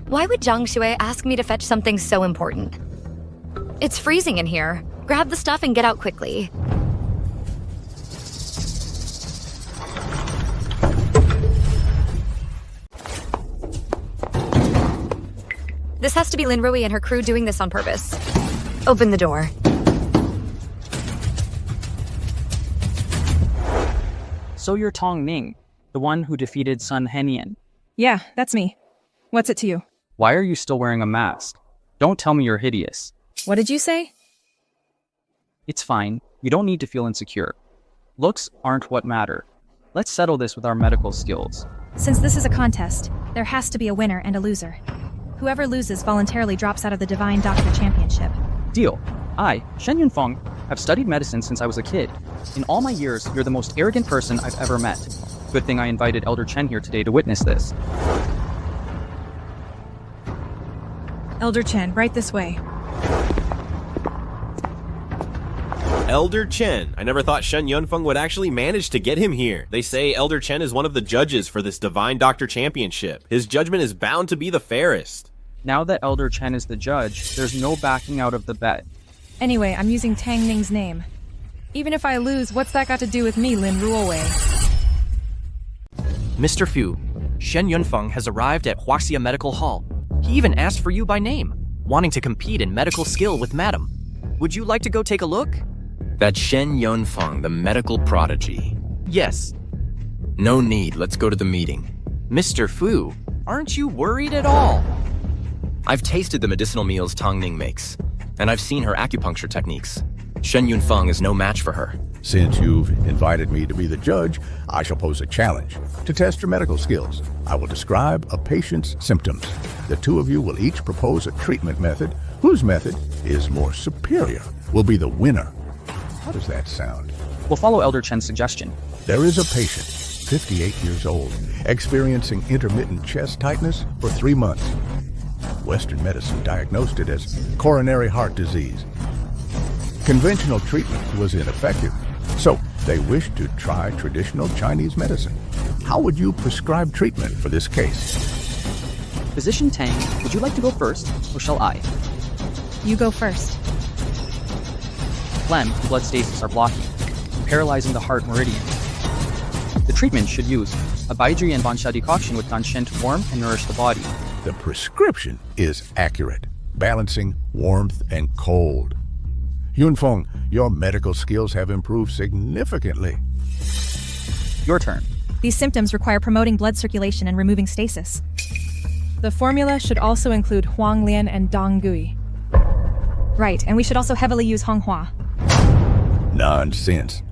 Why would Zhang Shui ask me to fetch something so important? It's freezing in here. Grab the stuff and get out quickly. This has to be Lin Rui and her crew doing this on purpose. Open the door. So you're Tong Ning, the one who defeated Sun Henian. Yeah, that's me. What's it to you? Why are you still wearing a mask? Don't tell me you're hideous. What did you say? It's fine. You don't need to feel insecure. Looks aren't what matter. Let's settle this with our medical skills. Since this is a contest, there has to be a winner and a loser. Whoever loses voluntarily drops out of the Divine Doctor Championship. Deal. I, Shen Yunfeng, have studied medicine since I was a kid. In all my years, you're the most arrogant person I've ever met. Good thing I invited Elder Chen here today to witness this. Elder Chen, right this way. Elder Chen. I never thought Shen Yunfeng would actually manage to get him here. They say Elder Chen is one of the judges for this Divine Doctor Championship. His judgment is bound to be the fairest. Now that Elder Chen is the judge, there's no backing out of the bet. Anyway, I'm using Tang Ning's name. Even if I lose, what's that got to do with me, Lin Ruowei? Mr. Fu, Shen Yunfeng has arrived at Huaxia Medical Hall. He even asked for you by name, wanting to compete in medical skill with Madam. Would you like to go take a look? That Shen Yunfeng, the medical prodigy. Yes. No need, let's go to the meeting. Mr. Fu, aren't you worried at all? I've tasted the medicinal meals Tong Ning makes, and I've seen her acupuncture techniques. Shen Yunfeng is no match for her. Since you've invited me to be the judge, I shall pose a challenge to test your medical skills. I will describe a patient's symptoms. The two of you will each propose a treatment method. Whose method is more superior will be the winner. How does that sound? We'll follow Elder Chen's suggestion. There is a patient, 58 years old, experiencing intermittent chest tightness for 3 months. Western medicine diagnosed it as coronary heart disease. Conventional treatment was ineffective, so they wished to try traditional Chinese medicine. How would you prescribe treatment for this case? Physician Tang, would you like to go first, or shall I? You go first. Phlegm and blood stasis are blocking, paralyzing the heart meridian. The treatment should use a Baizhi and Bansha decoction with Danshen to warm and nourish the body. The prescription is accurate, balancing warmth and cold. Yunfeng, your medical skills have improved significantly. Your turn. These symptoms require promoting blood circulation and removing stasis. The formula should also include Huang Lian and Dong Gui. Right, and we should also heavily use Hong Hua. Nonsense.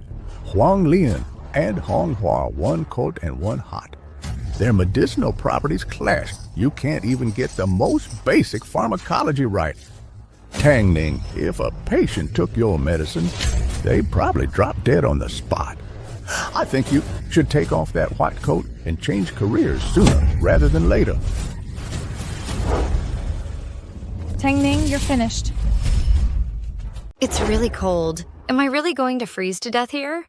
Huang Lian and Hong Hua, one cold and one hot. Their medicinal properties clash. You can't even get the most basic pharmacology right. Tang Ning, if a patient took your medicine, they'd probably drop dead on the spot. I think you should take off that white coat and change careers sooner rather than later. Tang Ning, you're finished. It's really cold. Am I really going to freeze to death here?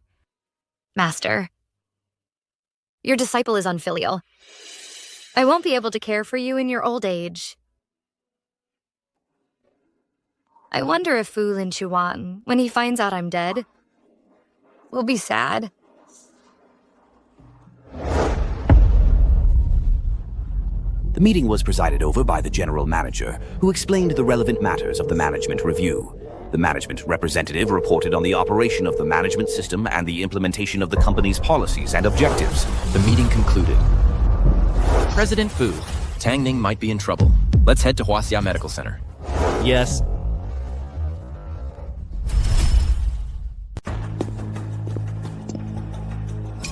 Master, your disciple is unfilial. I won't be able to care for you in your old age. I wonder if Fu Lin Chuan, when he finds out I'm dead, will be sad. The meeting was presided over by the general manager, who explained the relevant matters of the management review. The management representative reported on the operation of the management system and the implementation of the company's policies and objectives. The meeting concluded. President Fu. Tang Ning might be in trouble. Let's head to Huaxia Medical Center. Yes.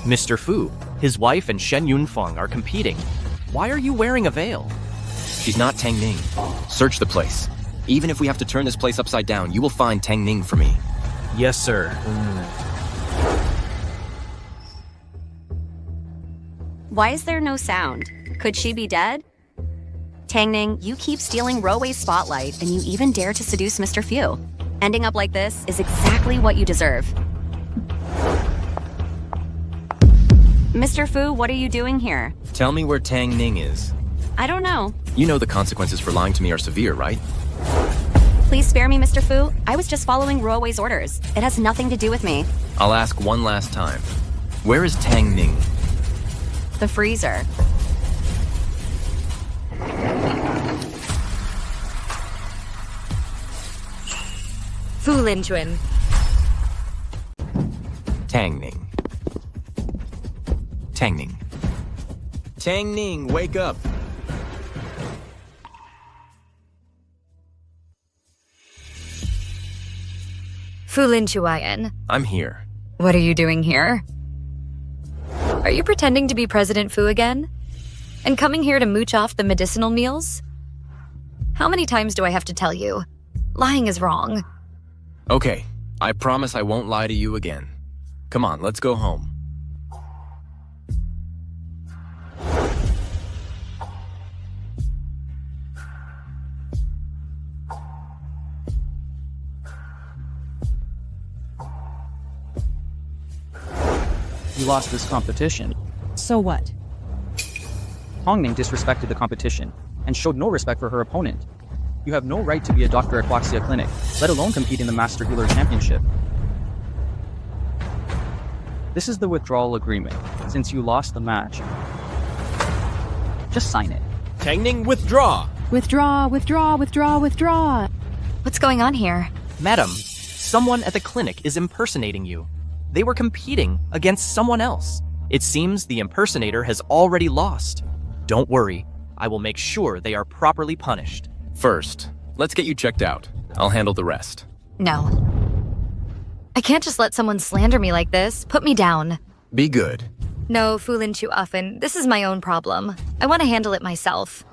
Mr. Fu, his wife and Shen Yunfeng are competing. Why are you wearing a veil? She's not Tang Ning. Search the place. Even if we have to turn this place upside down, you will find Tang Ning for me. Yes, sir. Why is there no sound? Could she be dead? Tang Ning, you keep stealing Ruowei's spotlight, and you even dare to seduce Mr. Fu. Ending up like this is exactly what you deserve. Mr. Fu, what are you doing here? Tell me where Tang Ning is. I don't know. You know the consequences for lying to me are severe, right? Please spare me, Mr. Fu. I was just following Ruowei's orders. It has nothing to do with me. I'll ask one last time. Where is Tang Ning? The freezer. Fu Linchuan. Tang Ning. Tang Ning. Tang Ning, wake up! Fu Linchuan. I'm here. What are you doing here? Are you pretending to be President Fu again? And coming here to mooch off the medicinal meals? How many times do I have to tell you? Lying is wrong. Okay, I promise I won't lie to you again. Come on, let's go home. You lost this competition. So what? Hongning disrespected the competition and showed no respect for her opponent. You have no right to be a doctor at Huaxia Clinic, let alone compete in the Master Healer Championship. This is the withdrawal agreement, since you lost the match. Just sign it. Tang Ning, withdraw! Withdraw, withdraw, withdraw, withdraw. What's going on here? Madam, someone at the clinic is impersonating you. They were competing against someone else. It seems the impersonator has already lost. Don't worry, I will make sure they are properly punished. First, let's get you checked out. I'll handle the rest. No. I can't just let someone slander me like this. Put me down. Be good. No, Fu Linchuan, this is my own problem. I want to handle it myself.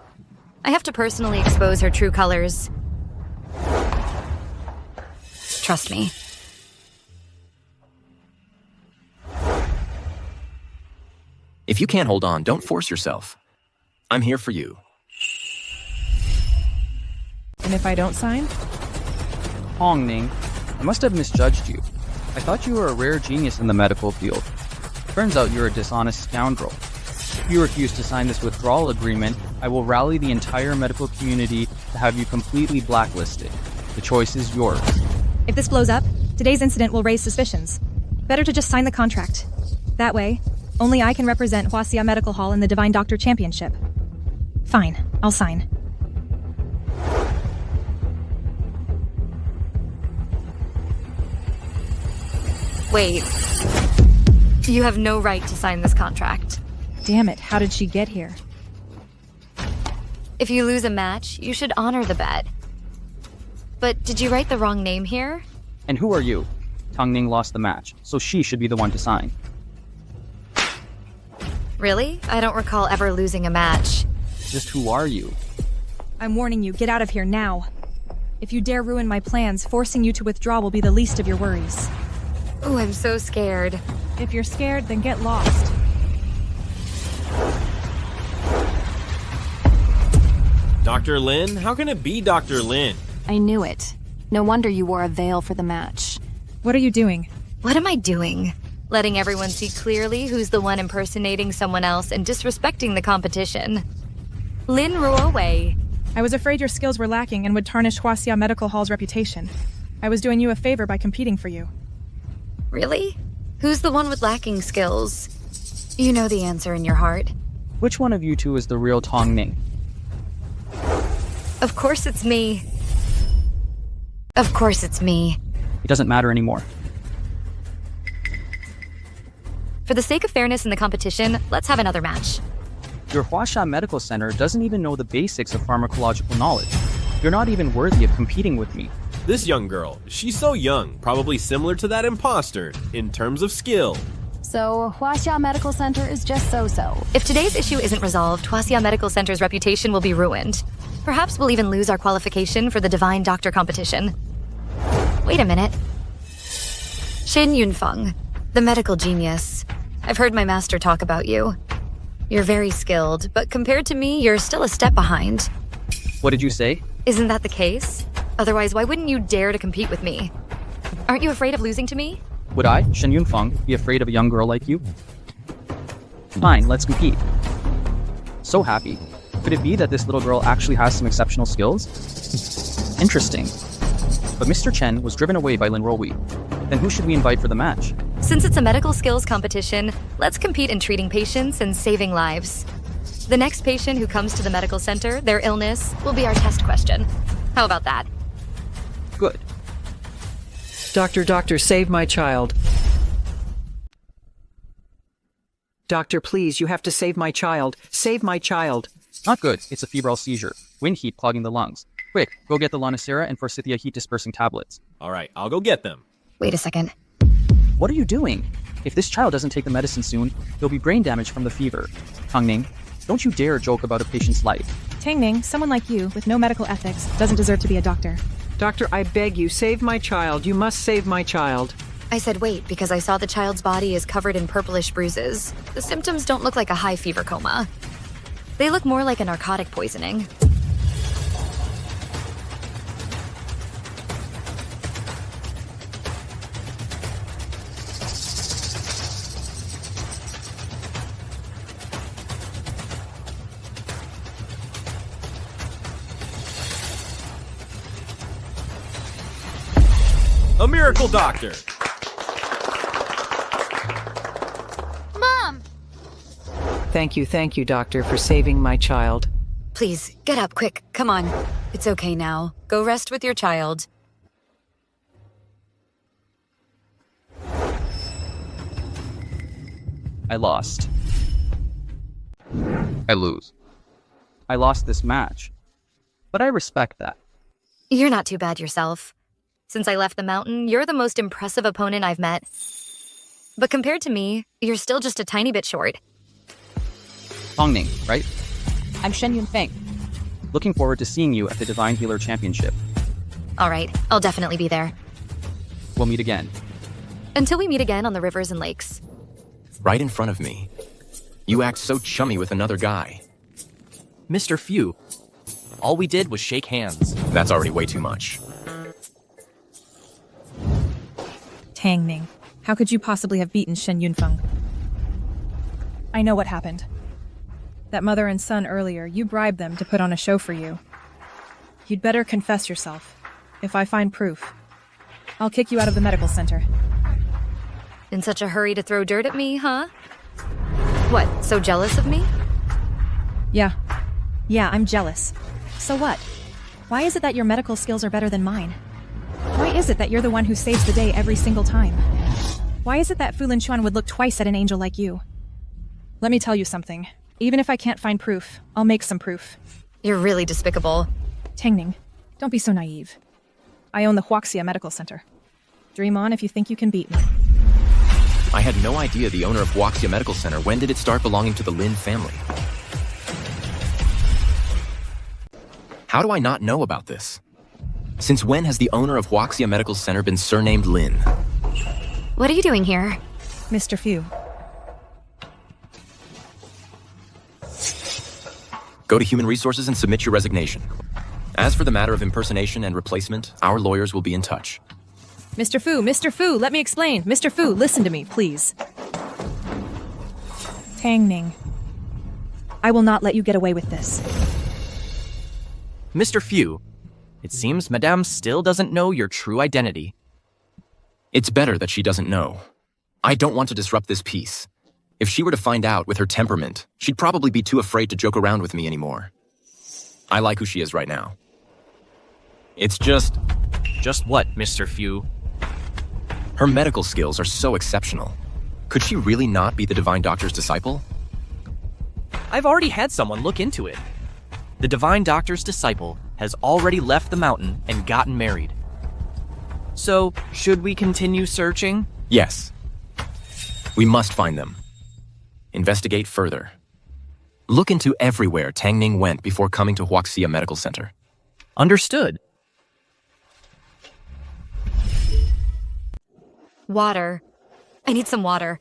I have to personally expose her true colors. Trust me. If you can't hold on, don't force yourself. I'm here for you. And if I don't sign? Hongning, I must have misjudged you. I thought you were a rare genius in the medical field. Turns out you're a dishonest scoundrel. If you refuse to sign this withdrawal agreement, I will rally the entire medical community to have you completely blacklisted. The choice is yours. If this blows up, today's incident will raise suspicions. Better to just sign the contract. That way, only I can represent Huaxia Medical Hall in the Divine Doctor Championship. Fine, I'll sign. Wait. You have no right to sign this contract. Damn it, how did she get here? If you lose a match, you should honor the bet. But did you write the wrong name here? And who are you? Tang Ning lost the match, so she should be the one to sign. Really? I don't recall ever losing a match. Just who are you? I'm warning you, get out of here now. If you dare ruin my plans, forcing you to withdraw will be the least of your worries. Oh, I'm so scared. If you're scared, then get lost. Dr. Lin? How can it be Dr. Lin? I knew it. No wonder you wore a veil for the match. What are you doing? What am I doing? Letting everyone see clearly who's the one impersonating someone else and disrespecting the competition. Lin Ruowei. I was afraid your skills were lacking and would tarnish Huaxia Medical Hall's reputation. I was doing you a favor by competing for you. Really? Who's the one with lacking skills? You know the answer in your heart. Which one of you two is the real Tang Ning? Of course it's me. Of course it's me. It doesn't matter anymore. For the sake of fairness in the competition, let's have another match. Your Huaxia Medical Center doesn't even know the basics of pharmacological knowledge. You're not even worthy of competing with me. This young girl, she's so young, probably similar to that imposter, in terms of skill. So, Huaxia Medical Center is just so-so. If today's issue isn't resolved, Huaxia Medical Center's reputation will be ruined. Perhaps we'll even lose our qualification for the Divine Doctor competition. Wait a minute. Shen Yunfeng, the medical genius. I've heard my master talk about you. You're very skilled, but compared to me, you're still a step behind. What did you say? Isn't that the case? Otherwise, why wouldn't you dare to compete with me? Aren't you afraid of losing to me? Would I, Shen Yunfeng, be afraid of a young girl like you? Fine, let's compete. So happy. Could it be that this little girl actually has some exceptional skills? Interesting. But Mr. Chen was driven away by Lin Ruowei. Then who should we invite for the match? Since it's a medical skills competition, let's compete in treating patients and saving lives. The next patient who comes to the medical center, their illness, will be our test question. How about that? Good. Doctor, save my child. Doctor, please, you have to save my child. Save my child. Not good. It's a febrile seizure. Wind heat clogging the lungs. Quick, go get the Lonicera and Forsythia heat-dispersing tablets. All right, I'll go get them. Wait a second. What are you doing? If this child doesn't take the medicine soon, there'll be brain damage from the fever. Tang Ning, don't you dare joke about a patient's life. Tang Ning, someone like you, with no medical ethics, doesn't deserve to be a doctor. Doctor, I beg you, save my child. You must save my child. I said wait because I saw the child's body is covered in purplish bruises. The symptoms don't look like a high fever coma. They look more like a narcotic poisoning. A miracle doctor! Mom! Thank you, doctor, for saving my child. Please, get up quick. Come on. It's okay now. Go rest with your child. I lost. I lose. I lost this match. But I respect that. You're not too bad yourself. Since I left the mountain, you're the most impressive opponent I've met. But compared to me, you're still just a tiny bit short. Tang Ning, right? I'm Shen Yunfeng. Looking forward to seeing you at the Divine Healer Championship. All right, I'll definitely be there. We'll meet again. Until we meet again on the rivers and lakes. Right in front of me. You act so chummy with another guy. Mr. Fu, all we did was shake hands. That's already way too much. Tang Ning, how could you possibly have beaten Shen Yunfeng? I know what happened. That mother and son earlier, you bribed them to put on a show for you. You'd better confess yourself. If I find proof, I'll kick you out of the medical center. In such a hurry to throw dirt at me, huh? What, so jealous of me? Yeah, I'm jealous. So what? Why is it that your medical skills are better than mine? Why is it that you're the one who saves the day every single time? Why is it that Fu Linchuan would look twice at an angel like you? Let me tell you something. Even if I can't find proof, I'll make some proof. You're really despicable. Tang Ning, don't be so naive. I own the Huaxia Medical Center. Dream on if you think you can beat me. I had no idea the owner of Huaxia Medical Center. When did it start belonging to the Lin family? How do I not know about this? Since when has the owner of Huaxia Medical Center been surnamed Lin? What are you doing here? Mr. Fu. Go to Human Resources and submit your resignation. As for the matter of impersonation and replacement, our lawyers will be in touch. Mr. Fu, let me explain. Mr. Fu, listen to me, please. Tang Ning, I will not let you get away with this. Mr. Fu, it seems Madame still doesn't know your true identity. It's better that she doesn't know. I don't want to disrupt this peace. If she were to find out with her temperament, she'd probably be too afraid to joke around with me anymore. I like who she is right now. It's just... Just what, Mr. Fu? Her medical skills are so exceptional. Could she really not be the Divine Doctor's disciple? I've already had someone look into it. The Divine Doctor's disciple has already left the mountain and gotten married. So, should we continue searching? Yes. We must find them. Investigate further. Look into everywhere Tang Ning went before coming to Huaxia Medical Center. Understood. Water. I need some water.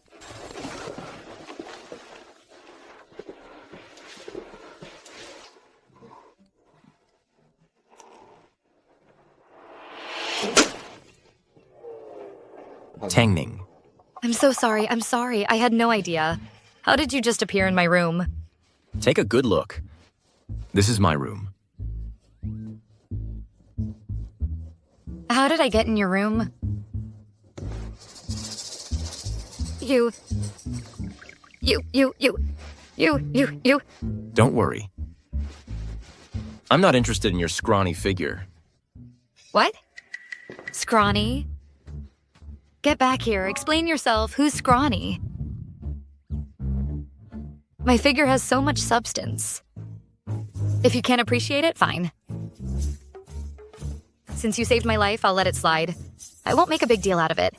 Tang Ning. I'm so sorry. I had no idea. How did you just appear in my room? Take a good look. This is my room. How did I get in your room? You. Don't worry. I'm not interested in your scrawny figure. What? Scrawny? Get back here. Explain yourself. Who's scrawny? My figure has so much substance. If you can't appreciate it, fine. Since you saved my life, I'll let it slide. I won't make a big deal out of it.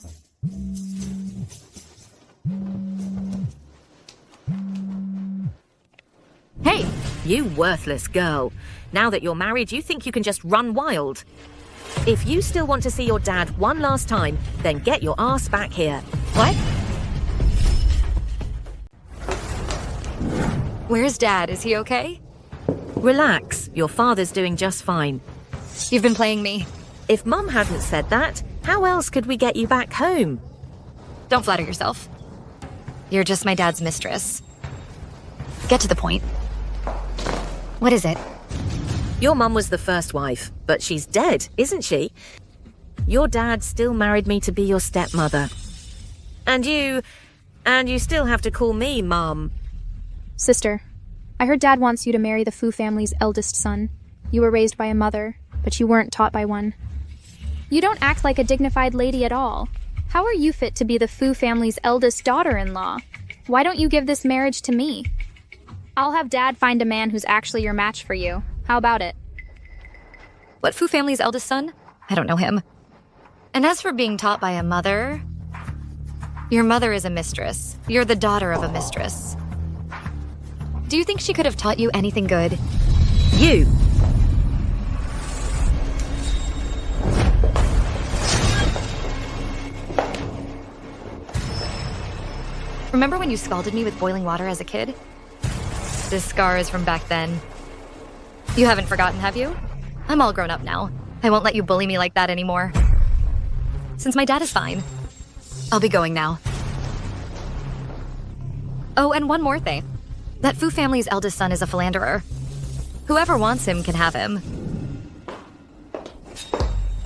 Hey, you worthless girl. Now that you're married, you think you can just run wild. If you still want to see your dad one last time, then get your ass back here. What? Where's Dad? Is he okay? Relax, your father's doing just fine. You've been playing me. If Mum hadn't said that, how else could we get you back home? Don't flatter yourself. You're just my dad's mistress. Get to the point. What is it? Your mum was the first wife, but she's dead, isn't she? Your dad still married me to be your stepmother. And you still have to call me Mom. Sister, I heard Dad wants you to marry the Fu family's eldest son. You were raised by a mother, but you weren't taught by one. You don't act like a dignified lady at all. How are you fit to be the Fu family's eldest daughter-in-law? Why don't you give this marriage to me? I'll have Dad find a man who's actually your match for you. How about it? What Fu family's eldest son? I don't know him. And as for being taught by a mother, your mother is a mistress. You're the daughter of a mistress. Do you think she could have taught you anything good? You! Remember when you scalded me with boiling water as a kid? This scar is from back then. You haven't forgotten, have you? I'm all grown up now. I won't let you bully me like that anymore. Since my dad is fine, I'll be going now. Oh, and one more thing. That Fu family's eldest son is a philanderer. Whoever wants him can have him.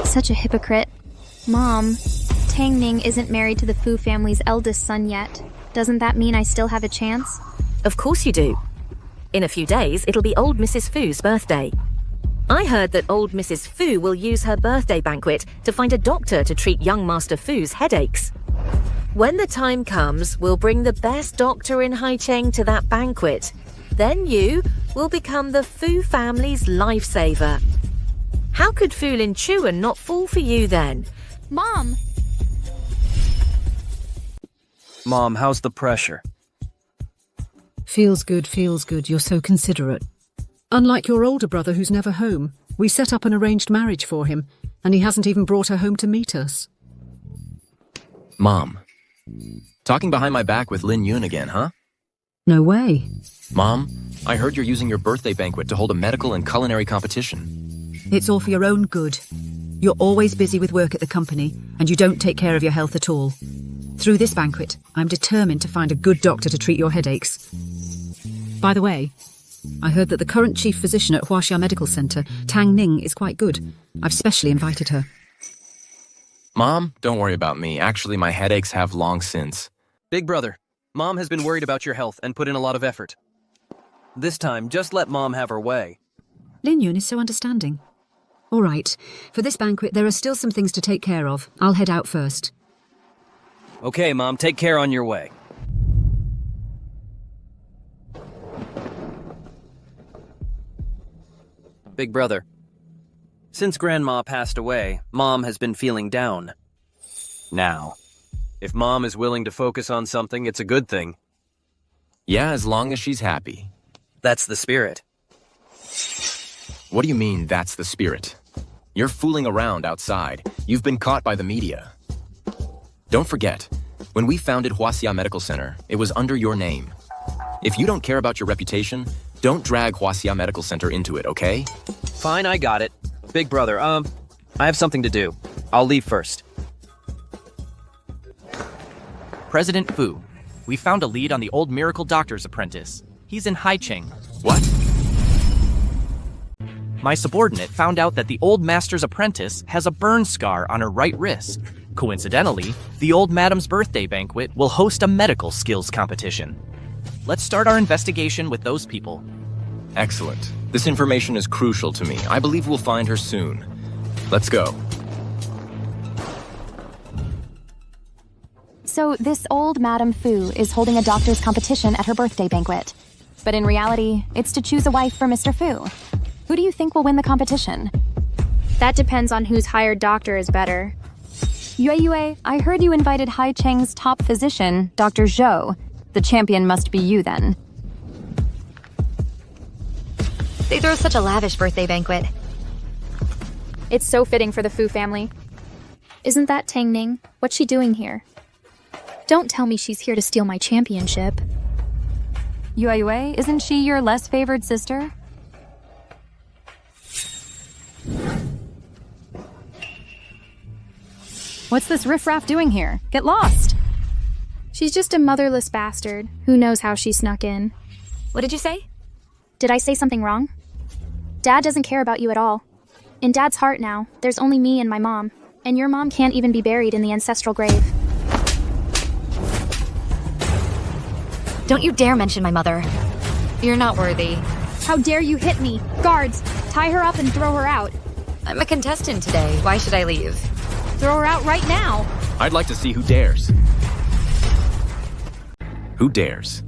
Such a hypocrite. Mom, Tang Ning isn't married to the Fu family's eldest son yet. Doesn't that mean I still have a chance? Of course you do. In a few days, it'll be old Mrs. Fu's birthday. I heard that old Mrs. Fu will use her birthday banquet to find a doctor to treat young Master Fu's headaches. When the time comes, we'll bring the best doctor in Haicheng to that banquet. Then you will become the Fu family's lifesaver. How could Fu Lin Chuan not fall for you then? Mom! Mom, how's the pressure? Feels good, you're so considerate. Unlike your older brother who's never home, we set up an arranged marriage for him, and he hasn't even brought her home to meet us. Mom. Talking behind my back with Lin Yun again, huh? No way. Mom, I heard you're using your birthday banquet to hold a medical and culinary competition. It's all for your own good. You're always busy with work at the company, and you don't take care of your health at all. Through this banquet, I'm determined to find a good doctor to treat your headaches. By the way, I heard that the current chief physician at Huaxia Medical Center, Tang Ning, is quite good. I've specially invited her. Mom, don't worry about me. Actually, my headaches have long since. Big brother, Mom has been worried about your health and put in a lot of effort. This time, just let Mom have her way. Lin Yun is so understanding. All right, for this banquet, there are still some things to take care of. I'll head out first. Okay, Mom, take care on your way. Big brother, since Grandma passed away, Mom has been feeling down. Now, if Mom is willing to focus on something, it's a good thing. Yeah, as long as she's happy. That's the spirit. What do you mean, that's the spirit? You're fooling around outside. You've been caught by the media. Don't forget, when we founded Huaxia Medical Center, it was under your name. If you don't care about your reputation, don't drag Huaxia Medical Center into it, okay? Fine, I got it. Big brother, I have something to do. I'll leave first. President Fu, we found a lead on the old miracle doctor's apprentice. He's in Haicheng. What? my subordinate found out that the old master's apprentice has a burn scar on her right wrist. Coincidentally, the old madam's birthday banquet will host a medical skills competition. Let's start our investigation with those people. Excellent. This information is crucial to me. I believe we'll find her soon. Let's go. So this old Madame Fu is holding a doctor's competition at her birthday banquet. But in reality, it's to choose a wife for Mr. Fu. Who do you think will win the competition? That depends on whose hired doctor is better. Yue, I heard you invited Hai Cheng's top physician, Dr. Zhou. The champion must be you then. They throw such a lavish birthday banquet. It's so fitting for the Fu family. Isn't that Tang Ning? What's she doing here? Don't tell me she's here to steal my championship. Yue, isn't she your less favored sister? What's this riffraff doing here? Get lost! She's just a motherless bastard. Who knows how she snuck in? What did you say? Did I say something wrong? Dad doesn't care about you at all. In Dad's heart now, there's only me and my mom. And your mom can't even be buried in the ancestral grave. Don't you dare mention my mother. You're not worthy. How dare you hit me? Guards, tie her up and throw her out. I'm a contestant today. Why should I leave? Throw her out right now. I'd like to see who dares. Who dares?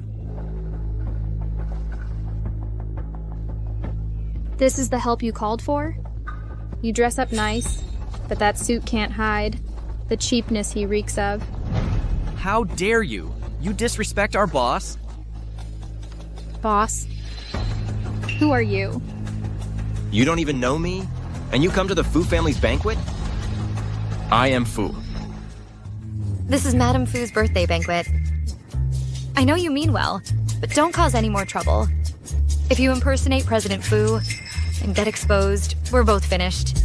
This is the help you called for? You dress up nice, but that suit can't hide the cheapness he reeks of. How dare you? You disrespect our boss? Boss? Who are you? You don't even know me? And you come to the Fu family's banquet? I am Fu. This is Madame Fu's birthday banquet. I know you mean well, but don't cause any more trouble. If you impersonate President Fu and get exposed, we're both finished.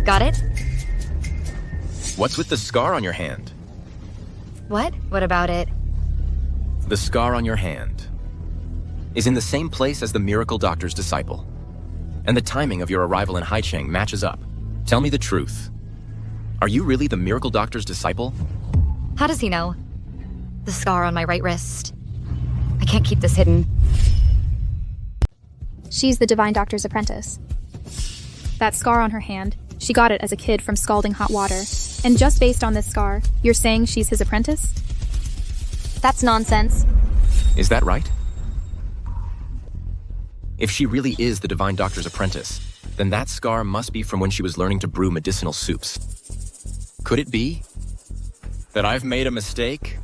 Got it? What's with the scar on your hand? What? What about it? The scar on your hand is in the same place as the miracle doctor's disciple. And the timing of your arrival in Haicheng matches up. Tell me the truth. Are you really the miracle doctor's disciple? How does he know? The scar on my right wrist. I can't keep this hidden. She's the divine doctor's apprentice. That scar on her hand, she got it as a kid from scalding hot water. And just based on this scar, you're saying she's his apprentice? That's nonsense. Is that right? If she really is the divine doctor's apprentice, then that scar must be from when she was learning to brew medicinal soups. Could it be that I've made a mistake?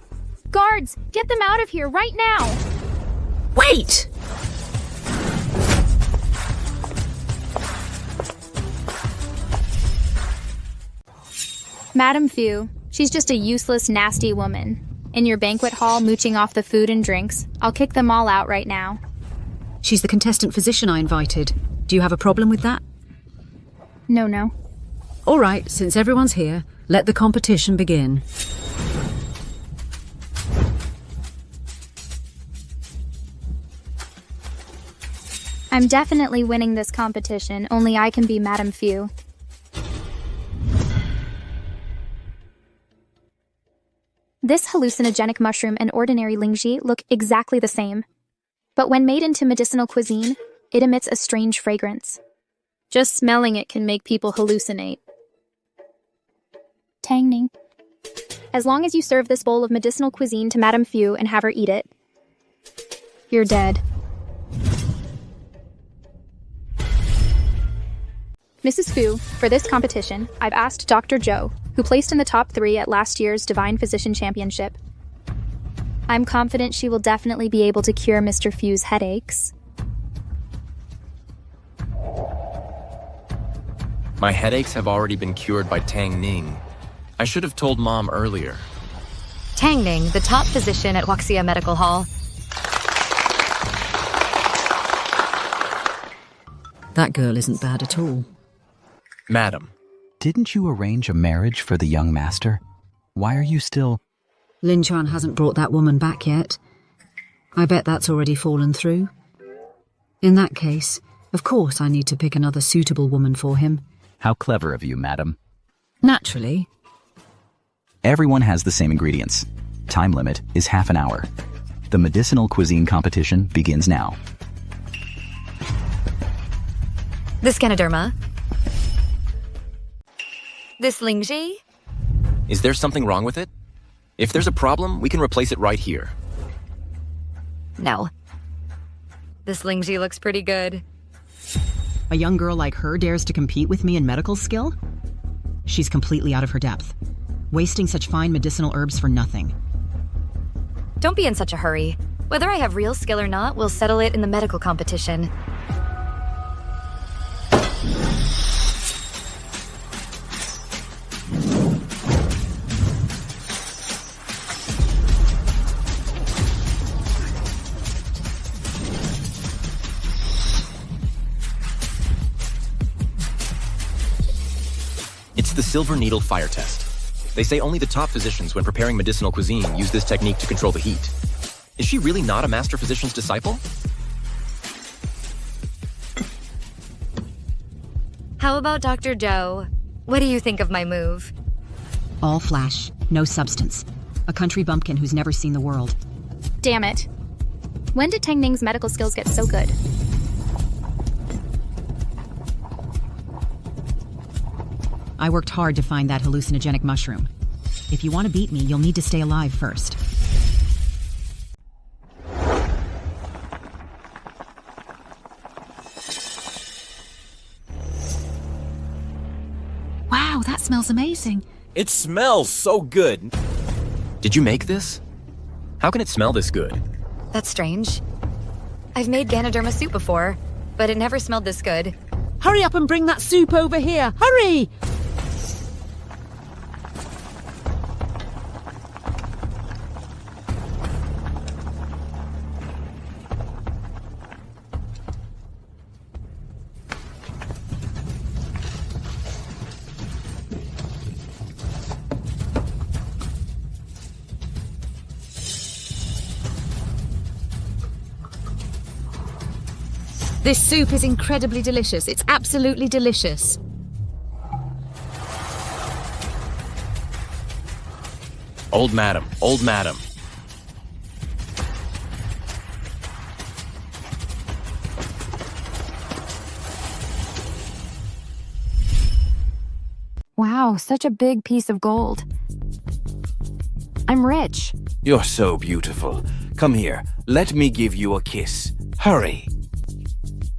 Guards, get them out of here right now! Wait! Madame Fu, she's just a useless, nasty woman. In your banquet hall, mooching off the food and drinks. I'll kick them all out right now. She's the contestant physician I invited. Do you have a problem with that? No. All right, since everyone's here, let the competition begin. I'm definitely winning this competition, only I can be Madame Fu. This hallucinogenic mushroom and ordinary lingji look exactly the same. But when made into medicinal cuisine, it emits a strange fragrance. Just smelling it can make people hallucinate. Tang Ning. As long as you serve this bowl of medicinal cuisine to Madame Fu and have her eat it, you're dead. Mrs. Fu, for this competition, I've asked Dr. Zhou, who placed in the top 3 at last year's Divine Physician Championship. I'm confident she will definitely be able to cure Mr. Fu's headaches. My headaches have already been cured by Tang Ning. I should have told Mom earlier. Tang Ning, the top physician at Huaxia Medical Hall. That girl isn't bad at all. Madam. Didn't you arrange a marriage for the young master? Why are you still... Lin Chuan hasn't brought that woman back yet. I bet that's already fallen through. In that case, Of course, I need to pick another suitable woman for him. How clever of you, madam. Naturally. Everyone has the same ingredients. Time limit is half an hour. The medicinal cuisine competition begins now. This kdrama. This lingji. Is there something wrong with it? If there's a problem, we can replace it right here. No. This lingji looks pretty good. A young girl like her dares to compete with me in medical skill? She's completely out of her depth, wasting such fine medicinal herbs for nothing. Don't be in such a hurry. Whether I have real skill or not, we'll settle it in the medical competition. It's the silver needle fire test. They say only the top physicians when preparing medicinal cuisine use this technique to control the heat. Is she really not a master physician's disciple? How about Dr. Joe? What do you think of my move? All flash, no substance. A country bumpkin who's never seen the world. Damn it. When did Tang Ning's medical skills get so good? I worked hard to find that hallucinogenic mushroom. If you want to beat me, you'll need to stay alive first. Wow, that smells amazing. It smells so good. Did you make this? How can it smell this good? That's strange. I've made Ganoderma soup before, but it never smelled this good. Hurry up and bring that soup over here! Hurry! This soup is incredibly delicious. It's absolutely delicious. Old madam, old madam. Wow, such a big piece of gold. I'm rich. You're so beautiful. Come here. Let me give you a kiss. Hurry.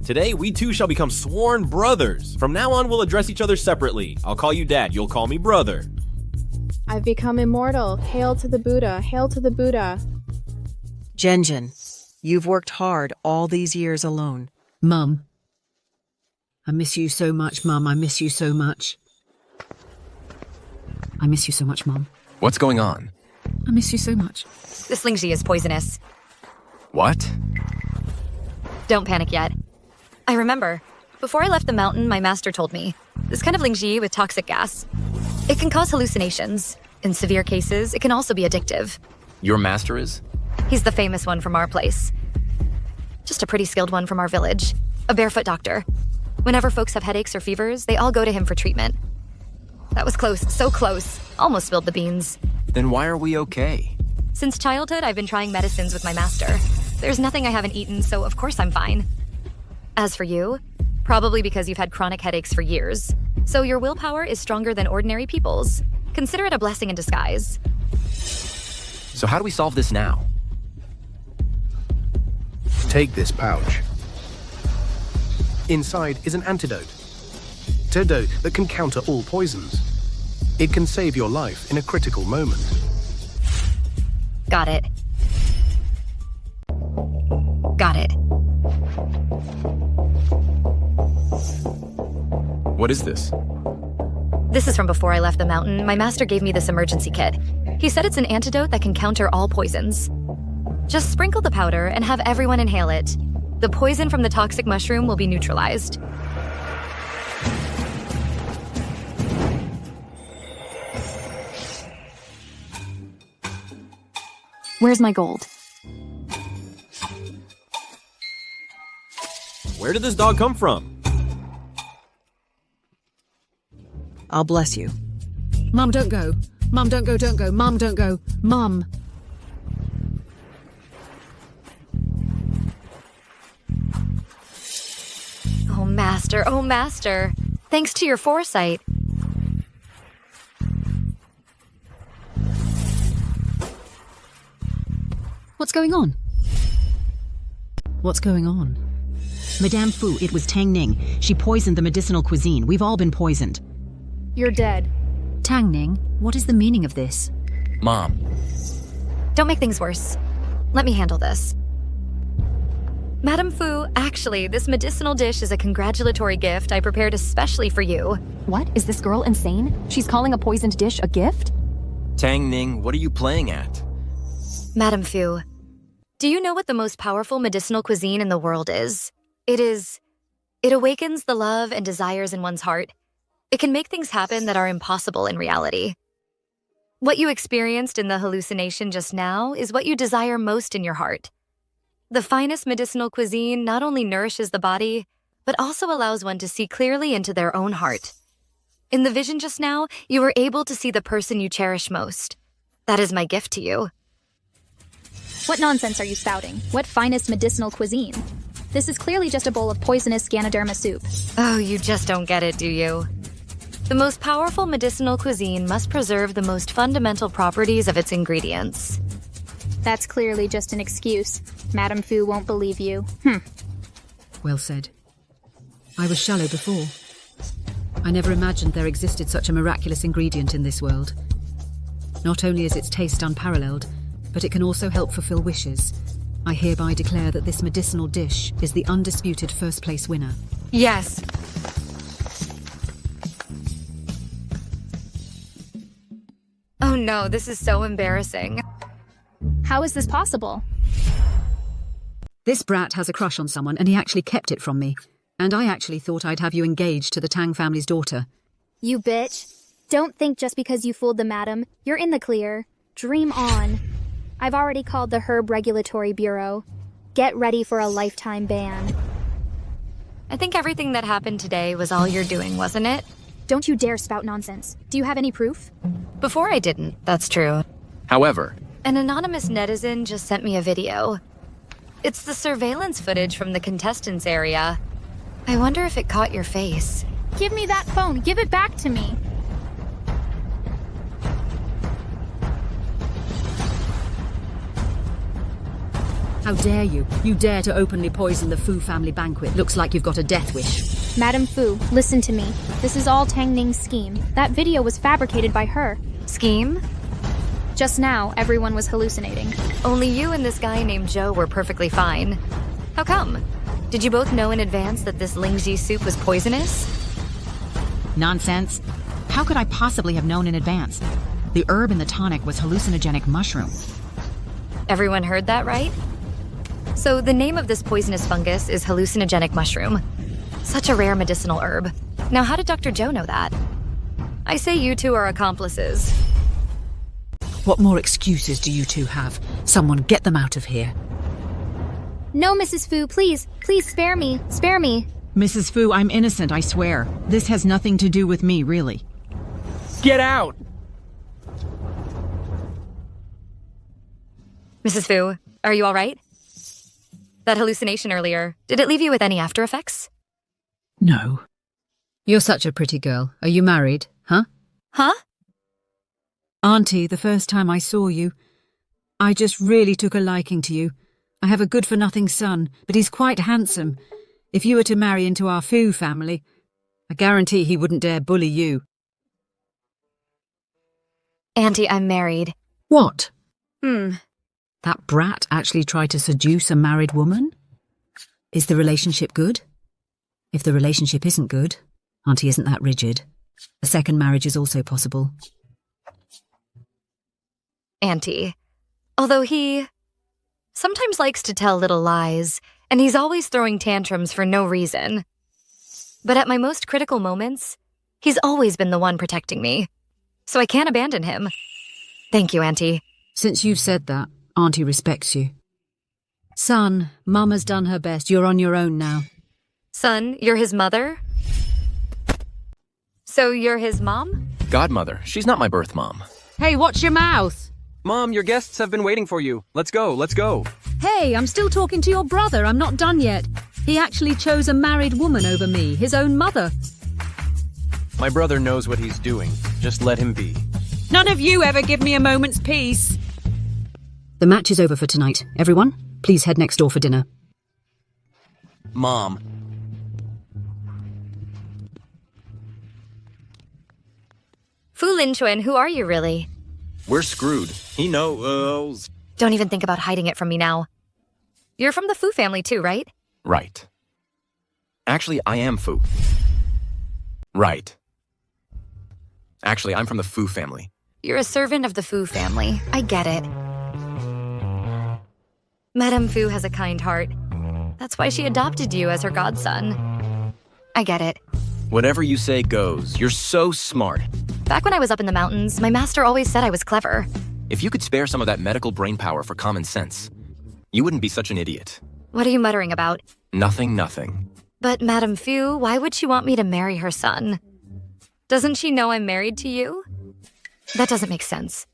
Today, we two shall become sworn brothers. From now on, we'll address each other separately. I'll call you Dad, you'll call me brother. I've become immortal. Hail to the Buddha. Hail to the Buddha. Genjin, you've worked hard all these years alone. Mum. I miss you so much, Mum. I miss you so much. I miss you so much, Mum. What's going on? I miss you so much. This lingji is poisonous. What? Don't panic yet. I remember. Before I left the mountain, my master told me, this kind of lingji with toxic gas, it can cause hallucinations. In severe cases, it can also be addictive. Your master is? He's the famous one from our place. Just a pretty skilled one from our village. A barefoot doctor. Whenever folks have headaches or fevers, they all go to him for treatment. That was close, so close. Almost spilled the beans. Then why are we okay? Since childhood, I've been trying medicines with my master. There's nothing I haven't eaten, so of course I'm fine. As for you, probably because you've had chronic headaches for years. So your willpower is stronger than ordinary people's. Consider it a blessing in disguise. So how do we solve this now? Take this pouch. Inside is an antidote. Antidote that can counter all poisons. It can save your life in a critical moment. Got it. Got it. What is this? This is from before I left the mountain. My master gave me this emergency kit. He said it's an antidote that can counter all poisons. Just sprinkle the powder and have everyone inhale it. The poison from the toxic mushroom will be neutralized. Where's my gold? Where did this dog come from? I'll bless you. Mum, don't go. Mum, don't go, don't go. Mum, don't go. Mum. Oh, Master. Thanks to your foresight. What's going on? What's going on? Madame Fu, it was Tang Ning. She poisoned the medicinal cuisine. We've all been poisoned. You're dead. Tang Ning, what is the meaning of this? Mom. Don't make things worse. Let me handle this. Madame Fu, actually, this medicinal dish is a congratulatory gift I prepared especially for you. What? Is this girl insane? She's calling a poisoned dish a gift? Tang Ning, what are you playing at? Madame Fu, do you know what the most powerful medicinal cuisine in the world is? It awakens the love and desires in one's heart. It can make things happen that are impossible in reality. What you experienced in the hallucination just now is what you desire most in your heart. The finest medicinal cuisine not only nourishes the body, but also allows one to see clearly into their own heart. In the vision just now, you were able to see the person you cherish most. That is my gift to you. What nonsense are you spouting? What finest medicinal cuisine? This is clearly just a bowl of poisonous Ganoderma soup. Oh, you just don't get it, do you? The most powerful medicinal cuisine must preserve the most fundamental properties of its ingredients. That's clearly just an excuse. Madame Fu won't believe you. Well said. I was shallow before. I never imagined there existed such a miraculous ingredient in this world. Not only is its taste unparalleled, but it can also help fulfill wishes. I hereby declare that this medicinal dish is the undisputed first-place winner. Yes. Oh no, this is so embarrassing. How is this possible? This brat has a crush on someone, and he actually kept it from me. And I actually thought I'd have you engaged to the Tang family's daughter. You bitch. Don't think just because you fooled the madam, you're in the clear. Dream on. I've already called the Herb Regulatory Bureau. Get ready for a lifetime ban. I think everything that happened today was all you're doing, wasn't it? Don't you dare spout nonsense. Do you have any proof? Before I didn't, that's true. However, an anonymous netizen just sent me a video. It's the surveillance footage from the contestants area. I wonder if it caught your face. Give me that phone. Give it back to me. How dare you? You dare to openly poison the Fu family banquet. Looks like you've got a death wish. Madame Fu, listen to me. This is all Tang Ning's scheme. That video was fabricated by her. Scheme? Just now, everyone was hallucinating. Only you and this guy named Joe were perfectly fine. How come? Did you both know in advance that this Lingji soup was poisonous? Nonsense. How could I possibly have known in advance? The herb in the tonic was hallucinogenic mushroom. Everyone heard that, right? So the name of this poisonous fungus is hallucinogenic mushroom. Such a rare medicinal herb. Now how did Dr. Joe know that? I say you two are accomplices. What more excuses do you two have? Someone get them out of here. No, Mrs. Fu, please. Please spare me. Spare me. Mrs. Fu, I'm innocent, I swear. This has nothing to do with me, really. Get out! Mrs. Fu, are you all right? That hallucination earlier, did it leave you with any after effects? No. You're such a pretty girl. Are you married, huh? Huh? Auntie, the first time I saw you, I just really took a liking to you. I have a good-for-nothing son, but he's quite handsome. If you were to marry into our Fu family, I guarantee he wouldn't dare bully you. Auntie, I'm married. What? That brat actually tried to seduce a married woman? Is the relationship good? If the relationship isn't good, Auntie isn't that rigid. A second marriage is also possible. Auntie, although he sometimes likes to tell little lies, and he's always throwing tantrums for no reason. But at my most critical moments, he's always been the one protecting me. So I can't abandon him. Thank you, Auntie. Since you've said that, Auntie respects you. Son, Mum has done her best. You're on your own now. Son, you're his mother? So you're his mom? Godmother. She's not my birth mom. Hey, watch your mouth. Mom, your guests have been waiting for you. Let's go, let's go. Hey, I'm still talking to your brother. I'm not done yet. He actually chose a married woman over me, his own mother. My brother knows what he's doing. Just let him be. None of you ever give me a moment's peace. The match is over for tonight. Everyone, please head next door for dinner. Mom. Fu Linchuan, who are you really? We're screwed. He knows. Don't even think about hiding it from me now. You're from the Fu family too, right? Right. Actually, I am Fu. Right. Actually, I'm from the Fu family. You're a servant of the Fu family. I get it. Madame Fu has a kind heart. That's why she adopted you as her godson. I get it. Whatever you say goes. You're so smart. Back when I was up in the mountains, my master always said I was clever. If you could spare some of that medical brainpower for common sense, you wouldn't be such an idiot. What are you muttering about? Nothing. But Madame Fu, why would she want me to marry her son? Doesn't she know I'm married to you? That doesn't make sense.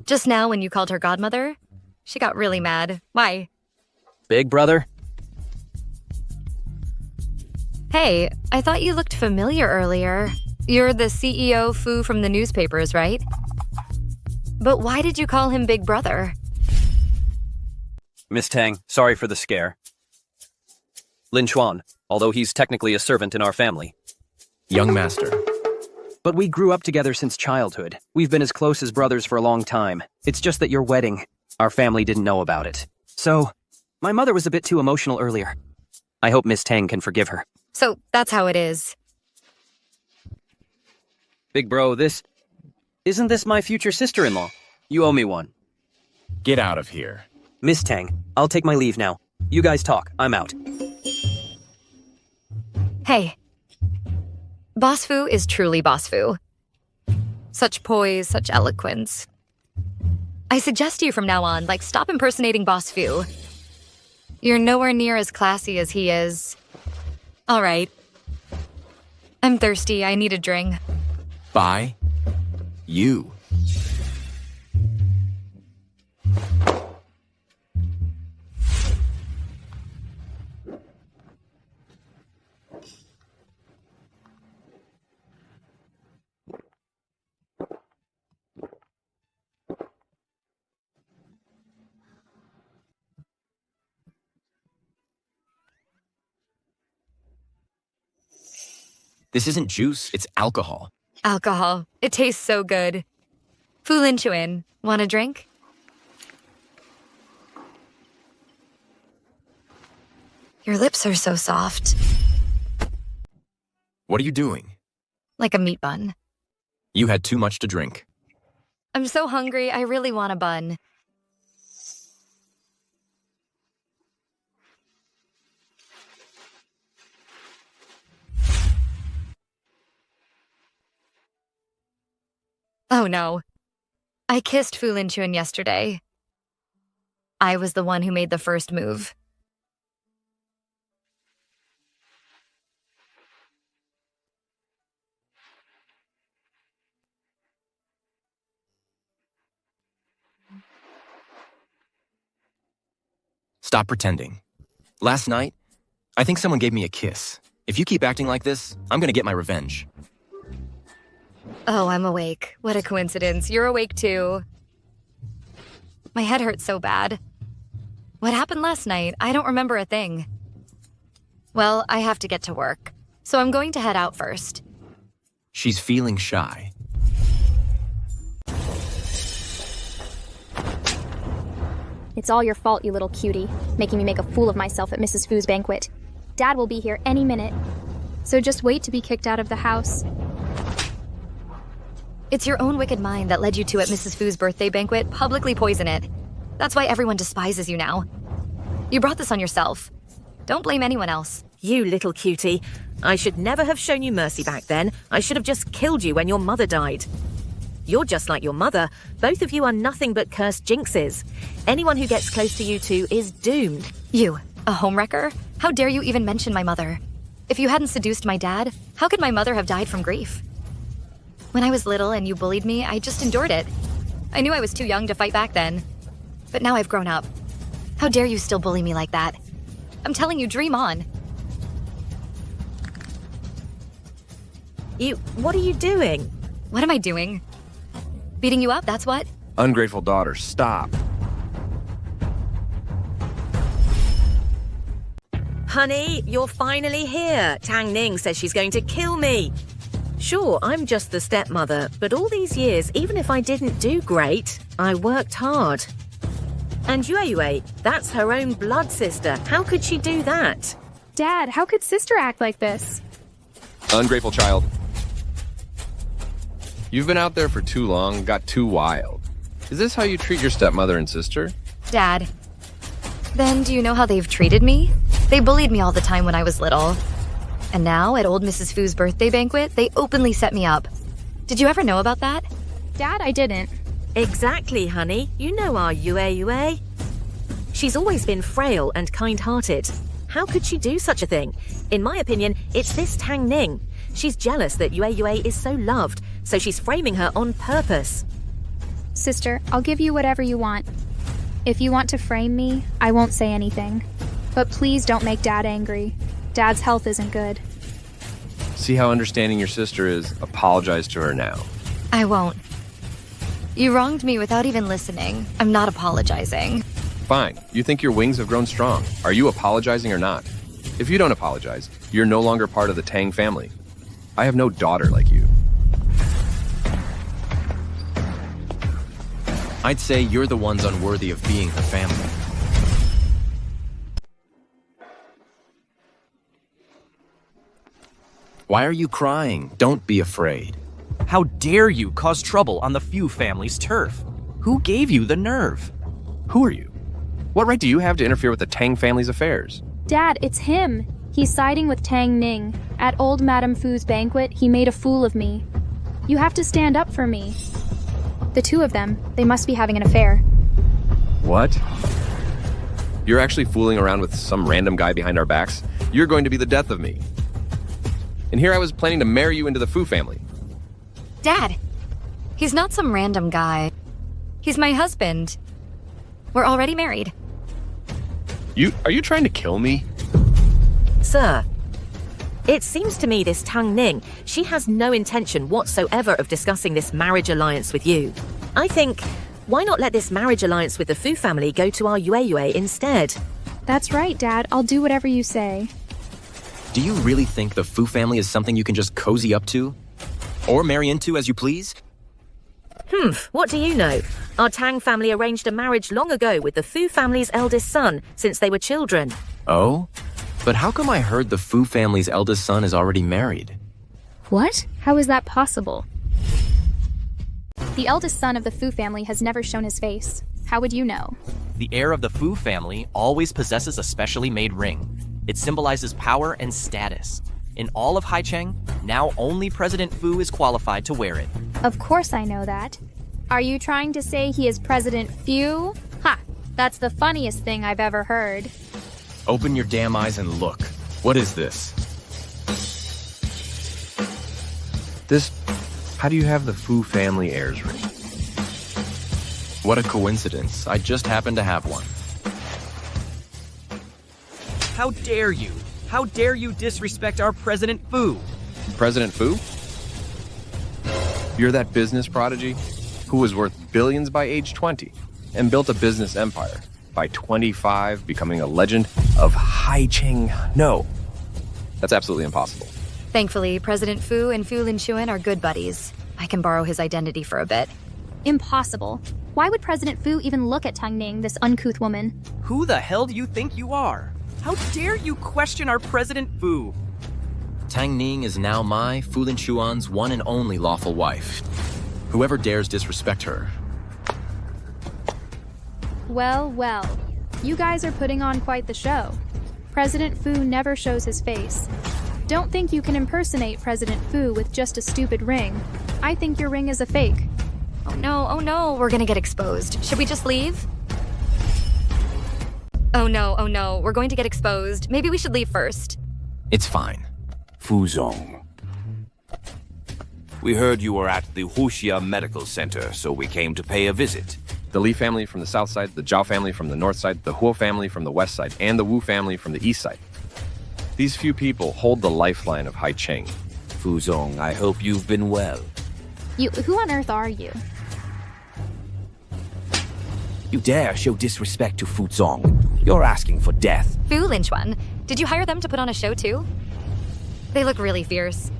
Just now, when you called her godmother, she got really mad. Why? Big brother? Hey, I thought you looked familiar earlier. You're the CEO Fu from the newspapers, right? But why did you call him Big Brother? Miss Tang, sorry for the scare. Lin Chuan, although he's technically a servant in our family. Young master. But we grew up together since childhood. We've been as close as brothers for a long time. It's just that your wedding, our family didn't know about it. So, my mother was a bit too emotional earlier. I hope Miss Tang can forgive her. So, that's how it is. Big bro, isn't this my future sister-in-law? You owe me one. Get out of here. Miss Tang, I'll take my leave now. You guys talk. I'm out. Hey. Boss Fu is truly Boss Fu. Such poise, such eloquence. I suggest you from now on, stop impersonating Boss Fu. You're nowhere near as classy as he is. All right. I'm thirsty. I need a drink. Bye. You. This isn't juice, it's alcohol. Alcohol. It tastes so good. Fu Linchuan, want a drink? Your lips are so soft. What are you doing? Like a meat bun. You had too much to drink. I'm so hungry, I really want a bun. Oh no. I kissed Fu Linchuan yesterday. I was the one who made the first move. Stop pretending. Last night, I think someone gave me a kiss. If you keep acting like this, I'm gonna get my revenge. Oh, I'm awake. What a coincidence. You're awake too. My head hurts so bad. What happened last night? I don't remember a thing. Well, I have to get to work, so I'm going to head out first. She's feeling shy. It's all your fault, you little cutie, making me make a fool of myself at Mrs. Fu's banquet. Dad will be here any minute, so just wait to be kicked out of the house. It's your own wicked mind that led you to, at Mrs. Fu's birthday banquet, publicly poison it. That's why everyone despises you now. You brought this on yourself. Don't blame anyone else. You little cutie. I should never have shown you mercy back then. I should have just killed you when your mother died. You're just like your mother. Both of you are nothing but cursed jinxes. Anyone who gets close to you two is doomed. You, a homewrecker? How dare you even mention my mother? If you hadn't seduced my dad, how could my mother have died from grief? When I was little and you bullied me, I just endured it. I knew I was too young to fight back then. But now I've grown up. How dare you still bully me like that? I'm telling you, dream on. What are you doing? What am I doing? Beating you up, that's what? Ungrateful daughter, stop. Honey, you're finally here. Tang Ning says she's going to kill me. Sure, I'm just the stepmother, but all these years, even if I didn't do great, I worked hard. And Yue, that's her own blood sister. How could she do that? Dad, how could sister act like this? Ungrateful child. You've been out there for too long, got too wild. Is this how you treat your stepmother and sister? Dad. Then do you know how they've treated me? They bullied me all the time when I was little. And now, at old Mrs. Fu's birthday banquet, they openly set me up. Did you ever know about that? Dad, I didn't. Exactly, honey. You know our Yue. She's always been frail and kind-hearted. How could she do such a thing? In my opinion, it's this Tang Ning. She's jealous that Yue is so loved, so she's framing her on purpose. Sister, I'll give you whatever you want. If you want to frame me, I won't say anything. But please don't make Dad angry. Dad's health isn't good. See how understanding your sister is? Apologize to her now. I won't. You wronged me without even listening. I'm not apologizing. Fine. You think your wings have grown strong. Are you apologizing or not? If you don't apologize, you're no longer part of the Tang family. I have no daughter like you. I'd say you're the ones unworthy of being her family. Why are you crying? Don't be afraid. How dare you cause trouble on the Fu family's turf? Who gave you the nerve? Who are you? What right do you have to interfere with the Tang family's affairs? Dad, it's him. He's siding with Tang Ning. At old Madame Fu's banquet, he made a fool of me. You have to stand up for me. The two of them, they must be having an affair. What? You're actually fooling around with some random guy behind our backs? You're going to be the death of me. And here I was planning to marry you into the Fu family. Dad, he's not some random guy. He's my husband. We're already married. Are you trying to kill me? Sir, it seems to me this Tang Ning, she has no intention whatsoever of discussing this marriage alliance with you. I think, why not let this marriage alliance with the Fu family go to our Yue instead? That's right, Dad. I'll do whatever you say. Do you really think the Fu family is something you can just cozy up to? Or marry into as you please? What do you know? Our Tang family arranged a marriage long ago with the Fu family's eldest son since they were children. Oh? But how come I heard the Fu family's eldest son is already married? What? How is that possible? The eldest son of the Fu family has never shown his face. How would you know? The heir of the Fu family always possesses a specially made ring. It symbolizes power and status. In all of Haicheng, now only President Fu is qualified to wear it. Of course I know that. Are you trying to say he is President Fu? Ha! That's the funniest thing I've ever heard. Open your damn eyes and look. What is this? How do you have the Fu family heirs ring? What a coincidence. I just happen to have one. How dare you? How dare you disrespect our President Fu? President Fu? You're that business prodigy who was worth billions by age 20 and built a business empire. By 25, becoming a legend of Haicheng. No, that's absolutely impossible. Thankfully, President Fu and Fu Linchuan are good buddies. I can borrow his identity for a bit. Impossible. Why would President Fu even look at Tang Ning, this uncouth woman? Who the hell do you think you are? How dare you question our President Fu? Tang Ning is now my, Fu Linchuan's, one and only lawful wife. Whoever dares disrespect her. Well, well. You guys are putting on quite the show. President Fu never shows his face. Don't think you can impersonate President Fu with just a stupid ring. I think your ring is a fake. Oh no, we're gonna get exposed. Should we just leave? Oh no, we're going to get exposed. Maybe we should leave first. It's fine. Fuzong. We heard you were at the Huxia Medical Center, so we came to pay a visit. The Li family from the south side, the Zhao family from the north side, the Huo family from the west side, and the Wu family from the east side. These few people hold the lifeline of Haicheng. Fuzong, I hope you've been well. Who on earth are you? You dare show disrespect to Fuzong. You're asking for death. Fu Linchuan, did you hire them to put on a show too? They look really fierce.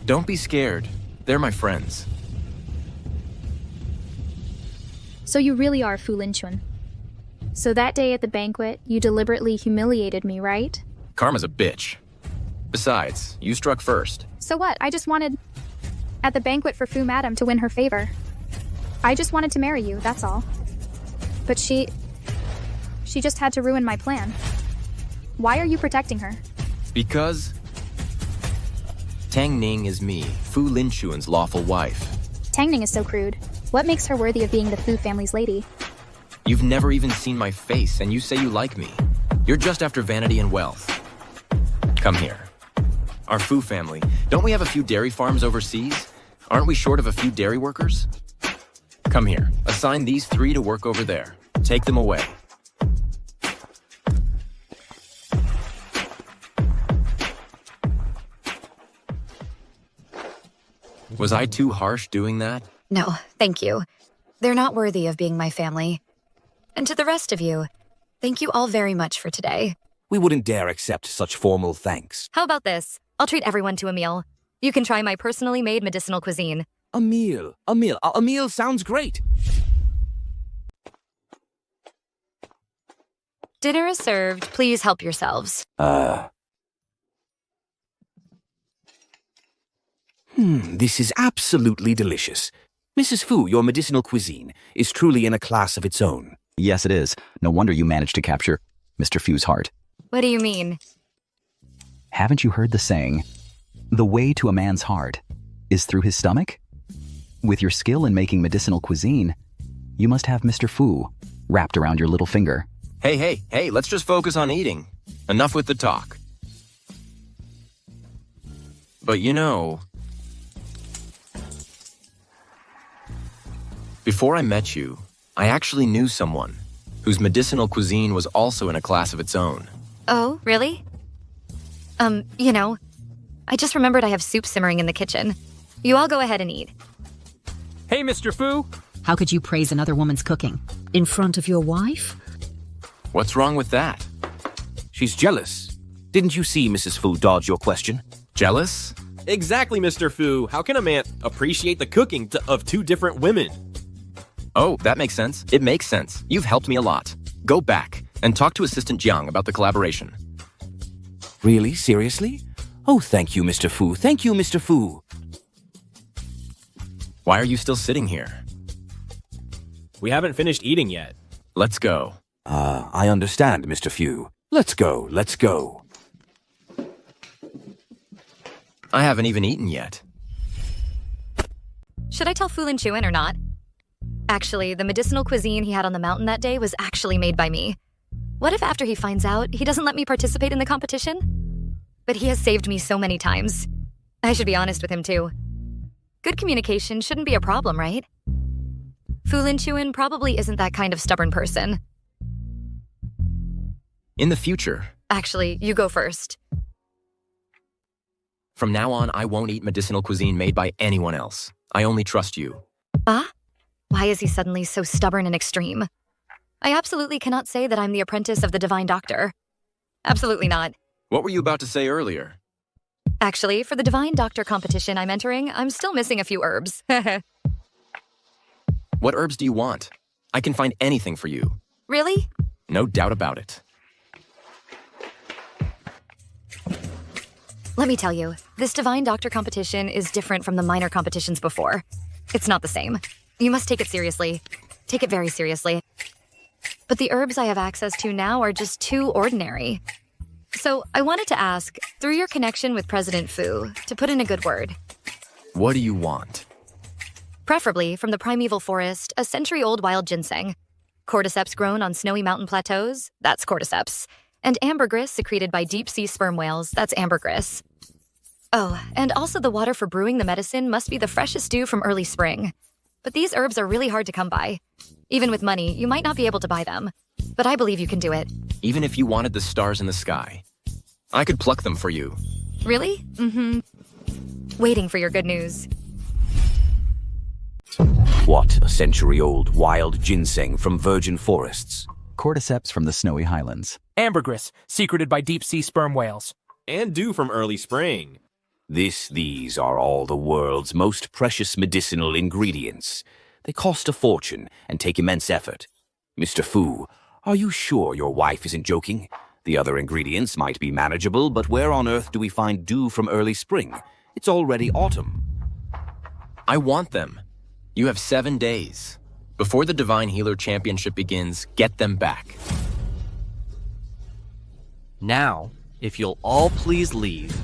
Don't be scared. They're my friends. So you really are Fu Linchuan. So that day at the banquet, you deliberately humiliated me, right? Karma's a bitch. Besides, you struck first. So what? I just wanted... At the banquet for Fu Madam to win her favor. I just wanted to marry you, that's all. But she just had to ruin my plan. Why are you protecting her? Because... Tang Ning is me, Fu Linchuan's lawful wife. Tang Ning is so crude. What makes her worthy of being the Fu family's lady? You've never even seen my face, and you say you like me. You're just after vanity and wealth. Come here. Our Fu family, don't we have a few dairy farms overseas? Aren't we short of a few dairy workers? Come here. Assign these 3 to work over there. Take them away. Was I too harsh doing that? No, thank you. They're not worthy of being my family. And to the rest of you, thank you all very much for today. We wouldn't dare accept such formal thanks. How about this? I'll treat everyone to a meal. You can try my personally made medicinal cuisine. A meal. A meal sounds great. Dinner is served. Please help yourselves. This is absolutely delicious. Mrs. Fu, your medicinal cuisine is truly in a class of its own. Yes, it is. No wonder you managed to capture Mr. Fu's heart. What do you mean? Haven't you heard the saying, the way to a man's heart is through his stomach? With your skill in making medicinal cuisine, you must have Mr. Fu wrapped around your little finger. Hey, let's just focus on eating. Enough with the talk. But you know, before I met you, I actually knew someone whose medicinal cuisine was also in a class of its own. Oh, really? I just remembered I have soup simmering in the kitchen. You all go ahead and eat. Hey, Mr. Fu! How could you praise another woman's cooking? In front of your wife? What's wrong with that? She's jealous. Didn't you see Mrs. Fu dodge your question? Jealous? Exactly, Mr. Fu. How can a man appreciate the cooking of 2 different women? Oh, that makes sense. It makes sense. You've helped me a lot. Go back and talk to Assistant Jiang about the collaboration. Really? Seriously? Oh, thank you, Mr. Fu. Thank you, Mr. Fu. Why are you still sitting here? We haven't finished eating yet. Let's go. I understand, Mr. Fu. Let's go. I haven't even eaten yet. Should I tell Fu Linchuan or not? Actually, the medicinal cuisine he had on the mountain that day was actually made by me. What if after he finds out, he doesn't let me participate in the competition? But he has saved me so many times. I should be honest with him too. Good communication shouldn't be a problem, right? Fu Linchuan probably isn't that kind of stubborn person. In the future. Actually, you go first. From now on, I won't eat medicinal cuisine made by anyone else. I only trust you. Why is he suddenly so stubborn and extreme? I absolutely cannot say that I'm the apprentice of the divine doctor. Absolutely not. What were you about to say earlier? Actually, for the divine doctor competition I'm entering, I'm still missing a few herbs. What herbs do you want? I can find anything for you. Really? No doubt about it. Let me tell you, this divine doctor competition is different from the minor competitions before. It's not the same. You must take it seriously. Take it very seriously. But the herbs I have access to now are just too ordinary. So I wanted to ask, through your connection with President Fu, to put in a good word. What do you want? Preferably from the primeval forest, a century-old wild ginseng. Cordyceps grown on snowy mountain plateaus, that's cordyceps. And ambergris secreted by deep-sea sperm whales, that's ambergris. Oh, and also the water for brewing the medicine must be the freshest dew from early spring. But these herbs are really hard to come by. Even with money, you might not be able to buy them. But I believe you can do it. Even if you wanted the stars in the sky, I could pluck them for you. Really? Mm-hmm. Waiting for your good news. What a century-old wild ginseng from virgin forests. Cordyceps from the snowy highlands. Ambergris, secreted by deep-sea sperm whales. And dew from early spring. These are all the world's most precious medicinal ingredients. They cost a fortune and take immense effort. Mr. Fu, are you sure your wife isn't joking? The other ingredients might be manageable, but where on earth do we find dew from early spring? It's already autumn. I want them. You have 7 days. Before the Divine Healer Championship begins, get them back. Now, if you'll all please leave.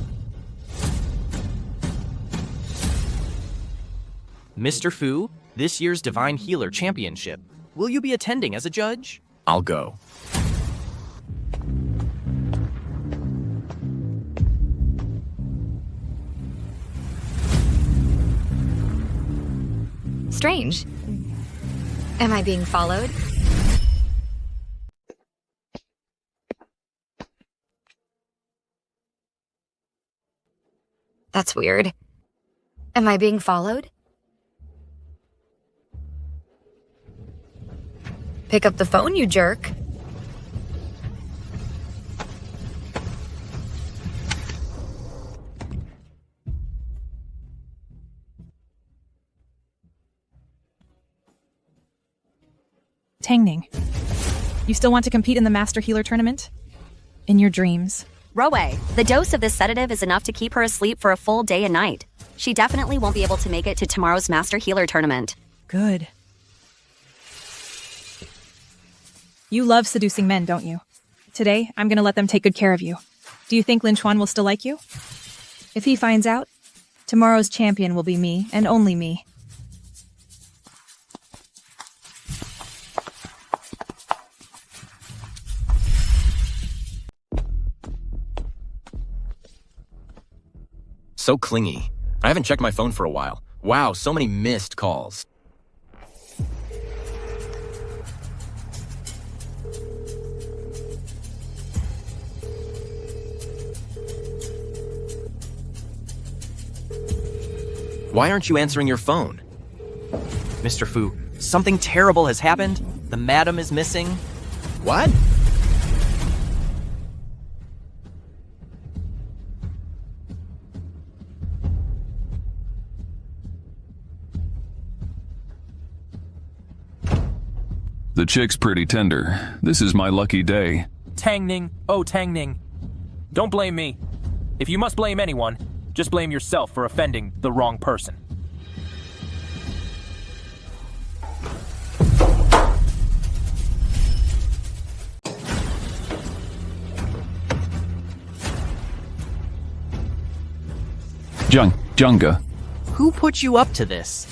Mr. Fu, this year's Divine Healer Championship. Will you be attending as a judge? I'll go. Strange. Am I being followed? That's weird. Am I being followed? Pick up the phone, you jerk. Tangning. You still want to compete in the Master Healer Tournament? In your dreams. Roe, the dose of this sedative is enough to keep her asleep for a full day and night. She definitely won't be able to make it to tomorrow's Master Healer Tournament. Good. You love seducing men, don't you? Today, I'm gonna let them take good care of you. Do you think Lin Chuan will still like you? If he finds out, tomorrow's champion will be me, and only me. So clingy. I haven't checked my phone for a while. Wow, so many missed calls. Why aren't you answering your phone? Mr. Fu, something terrible has happened. The madam is missing. What? The chick's pretty tender. This is my lucky day. Tangning, oh Tangning. Don't blame me. If you must blame anyone, just blame yourself for offending the wrong person. Junga. Who put you up to this?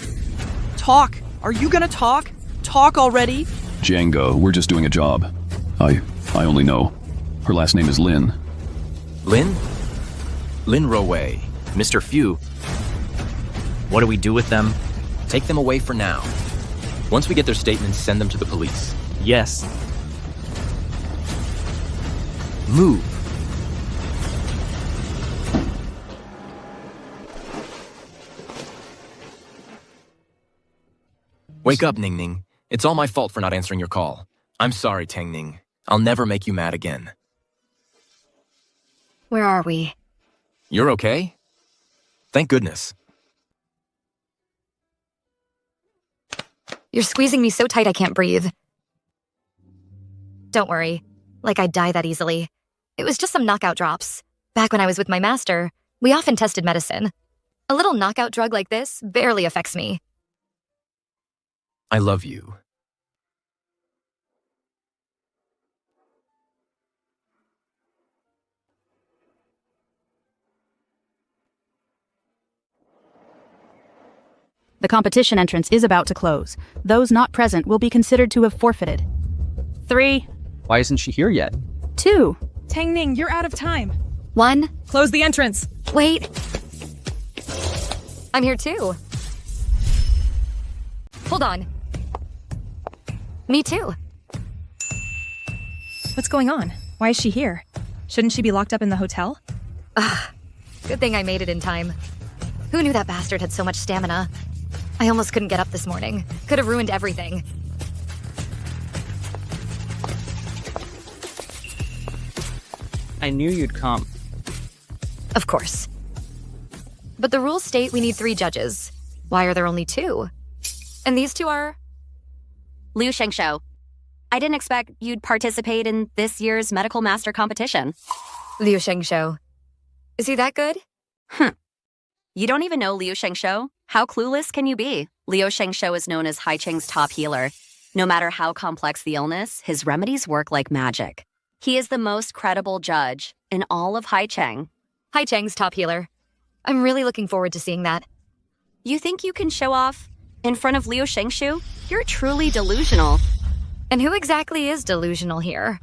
Talk! Are you gonna talk? Talk already? Django, we're just doing a job. I only know. Her last name is Lin. Lin? Lin Roe. Mr. Fu. What do we do with them? Take them away for now. Once we get their statements, send them to the police. Yes. Move. Wake up, Ning Ning. It's all my fault for not answering your call. I'm sorry, Tang Ning. I'll never make you mad again. Where are we? You're okay? Thank goodness. You're squeezing me so tight I can't breathe. Don't worry. Like I'd die that easily. It was just some knockout drops. Back when I was with my master, we often tested medicine. A little knockout drug like this barely affects me. I love you. The competition entrance is about to close. Those not present will be considered to have forfeited. 3. Why isn't she here yet? 2. Tangning, you're out of time. 1. Close the entrance. Wait. I'm here too. Hold on. Me too. What's going on? Why is she here? Shouldn't she be locked up in the hotel? Good thing I made it in time. Who knew that bastard had so much stamina? I almost couldn't get up this morning. Could have ruined everything. I knew you'd come. Of course. But the rules state we need 3 judges. Why are there only 2? And these 2 are... Liu Shengshou. I didn't expect you'd participate in this year's medical master competition. Liu Shengshou. Is he that good? You don't even know Liu Shengshou? How clueless can you be? Liu Shengshou is known as Haicheng's top healer. No matter how complex the illness, his remedies work like magic. He is the most credible judge in all of Haicheng. Haicheng's top healer. I'm really looking forward to seeing that. You think you can show off in front of Liu Shengshou? You're truly delusional. And who exactly is delusional here?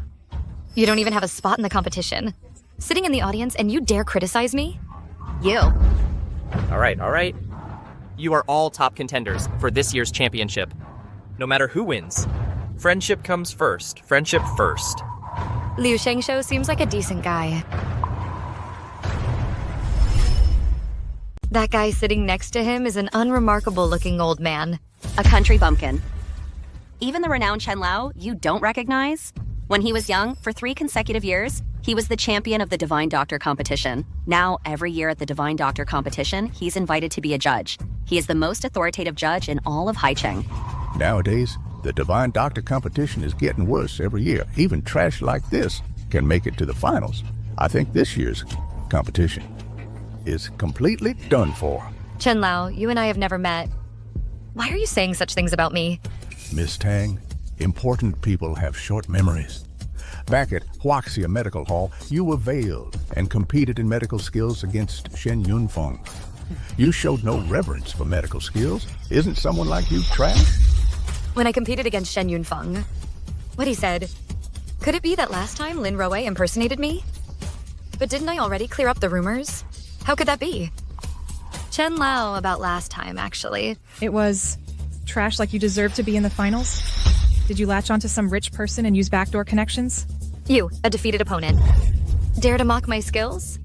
You don't even have a spot in the competition. Sitting in the audience and you dare criticize me? You. All right. You are all top contenders for this year's championship. No matter who wins, friendship comes first. Friendship first. Liu Shengshou seems like a decent guy. That guy sitting next to him is an unremarkable-looking old man. A country bumpkin. Even the renowned Chen Lao you don't recognize? When he was young, for 3 consecutive years, he was the champion of the Divine Doctor competition. Now, every year at the Divine Doctor competition, he's invited to be a judge. He is the most authoritative judge in all of Haicheng. Nowadays, the Divine Doctor competition is getting worse every year. Even trash like this can make it to the finals. I think this year's competition is completely done for. Chen Lao, you and I have never met. Why are you saying such things about me? Miss Tang, important people have short memories. Back at Huaxia Medical Hall, you were veiled and competed in medical skills against Shen Yunfeng. You showed no reverence for medical skills. Isn't someone like you trash? When I competed against Shen Yunfeng, what he said, could it be that last time Lin Roe impersonated me? But didn't I already clear up the rumors? How could that be? Chen Lao about last time, actually. It was trash like you deserve to be in the finals? Did you latch onto some rich person and use backdoor connections? You, a defeated opponent. Dare to mock my skills?